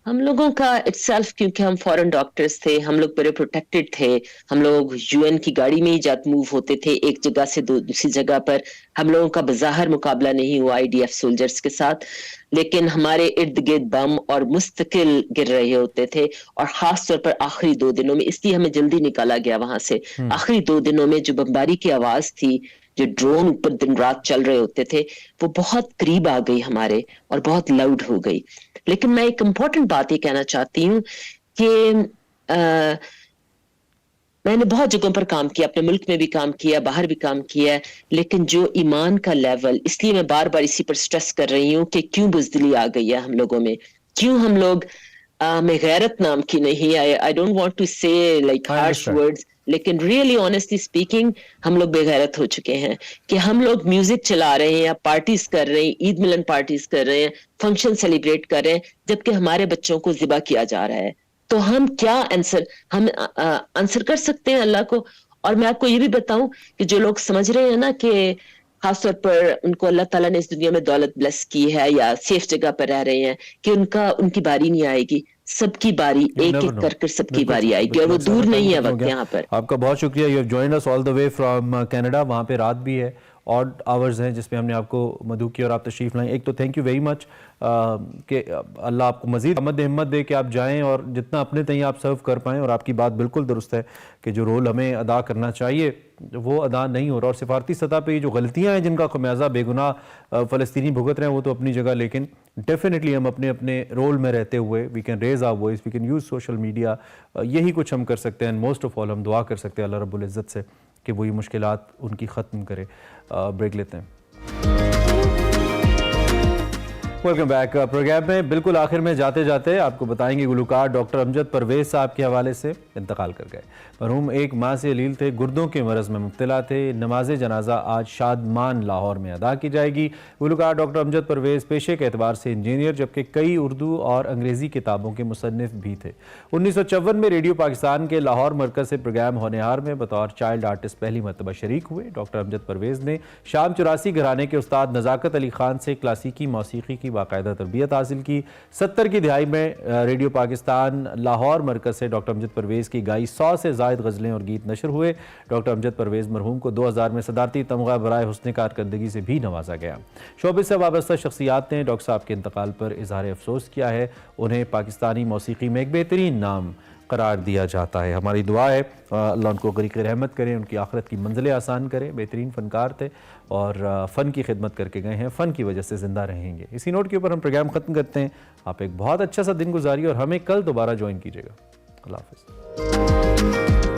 हम लोगों का इटसेल्फ, क्योंकि हम फॉरेन डॉक्टर्स थे, हम लोग बड़े प्रोटेक्टेड थे, हम लोग यूएन की गाड़ी में ही जात मूव होते थे एक जगह से दूसरी जगह पर। हम लोगों का बाहर मुकाबला नहीं हुआ आईडीएफ सोल्जर्स के साथ, लेकिन हमारे इर्द गिर्द बम और मुस्तकिल गिर रहे होते थे, और खास तौर पर आखिरी 2 दिनों में, इसलिए हमें जल्दी निकाला गया वहां से। आखिरी 2 दिनों में जो बमबारी की आवाज थी, जो ड्रोन ऊपर दिन रात चल रहे होते थे, वो बहुत करीब आ गई हमारे और बहुत लाउड हो गई। लेकिन मैं एक इम्पोर्टेंट बात ये कहना चाहती हूँ कि मैंने बहुत जगहों पर काम किया, अपने मुल्क में भी काम किया, बाहर भी काम किया, लेकिन जो ईमान का लेवल, इसलिए मैं बार बार इसी पर स्ट्रेस कर रही हूँ कि क्यों बुज़दिली आ गई है हम लोगों में, क्यों हम लोग मैं गैरत नाम की नहीं, आई डोंट वांट टू से लाइक हार्श वर्ड्स, लेकिन रियली ऑनेस्टली स्पीकिंग हम लोग बेगैरत हो चुके हैं कि हम लोग म्यूजिक चला रहे हैं या पार्टीज कर रहे हैं, ईद मिलन पार्टीज कर रहे हैं, फंक्शन सेलिब्रेट कर रहे हैं, जबकि हमारे बच्चों को ज़िबा किया जा रहा है। तो हम क्या आंसर कर सकते हैं अल्लाह को? और मैं आपको ये भी बताऊं कि जो लोग समझ रहे हैं ना कि खासतौर पर उनको अल्लाह ताला ने इस दुनिया में दौलत ब्लेस की है या सेफ जगह पर रह रहे हैं कि उनकी बारी नहीं आएगी, सबकी बारी एक एक कर सबकी बारी आएगी, और वो दूर नहीं है वक्त यहाँ पर। आपका बहुत शुक्रिया, you have joined us all the way from Canada, वहाँ पे रात भी है ऑड आवर्स हैं जिसमें हमने आपको मदऊ की और आप तशरीफ़ लाएँ। एक तो थैंक यू वेरी मच कि अल्लाह आपको मज़ीद हिम्मत दे कि आप जाएँ और जितना अपने तय आप सर्व कर पाएँ। और आपकी बात बिल्कुल दुरुस्त है कि जो रोल हमें अदा करना चाहिए वो अदा नहीं हो रहा, और सिफारती सतह पे ये जो गलतियाँ हैं जिनका खमियाजा बेगुनाह फ़लस्तीनी भुगत रहे हैं वो तो अपनी जगह, लेकिन डेफिनेटली हम अपने अपने रोल में रहते हुए we can raise our voice, we can use social media, यही कुछ हम कर सकते हैं। एंड मोस्ट ऑफ ऑल हम दुआ कर सकते हैं अल्लाह रब्बुल इज़्ज़त से कि वो ये मुश्किलात उनकी ख़त्म करे। ब्रेक लेते हैं। Welcome back. प्रोग्राम में बिल्कुल आखिर में जाते जाते आपको बताएंगे गुलकार डॉक्टर अमजद परवेज़ साहब के हवाले से इंतकाल कर गए। मरहूम एक माह से अलील थे, गुर्दों के मरज़ में मुब्तला थे। नमाज जनाजा आज शादमान लाहौर में अदा की जाएगी। गुलकार डॉक्टर अमजद परवेज़ पेशे के एतबार से इंजीनियर जबकि कई उर्दू और अंग्रेज़ी किताबों के मुसन्निफ भी थे। 1954 में रेडियो पाकिस्तान के लाहौर मरकज़ से प्रोग्राम होनहार में बतौर चाइल्ड आर्टिस्ट पहली मरतबा शरीक हुए। डॉक्टर अमजद परवेज़ ने शाम 84 घराने के उस्ताद नज़ाकत अली खान से क्लासिकी मौसीकी की बाकायदा तरबियत हासिल की। 70 की दिहाई में रेडियो पाकिस्तान लाहौर मरकज़ से डॉक्टर अमजद परवेज़ की गाई 100 से ज़ायद गज़लें और गीत नशर हुए। डॉक्टर अमजद परवेज़ मरहूम को 2000 में सदारती तमगा बराए हुस्न कारकर्दगी से भी नवाजा गया। शोबे से वाबस्ता शख्सियात ने डॉक्टर साहब के इंतकाल पर इजहार अफसोस किया है। उन्हें पाकिस्तानी मौसीकी में एक बेहतरीन नाम करार दिया जाता है। हमारी दुआ है अल्लाह उनको गरीक़ रहमत करें, उनकी आखिरत की मंजिलें आसान करें। बेहतरीन फ़नकार थे और फ़न की खिदमत करके गए हैं, फ़न की वजह से ज़िंदा रहेंगे। इसी नोट के ऊपर हम प्रोग्राम ख़त्म करते हैं। आप एक बहुत अच्छा सा दिन गुजारिए और हमें कल दोबारा ज्वाइन कीजिएगा। अल्लाह हाफ़िज़।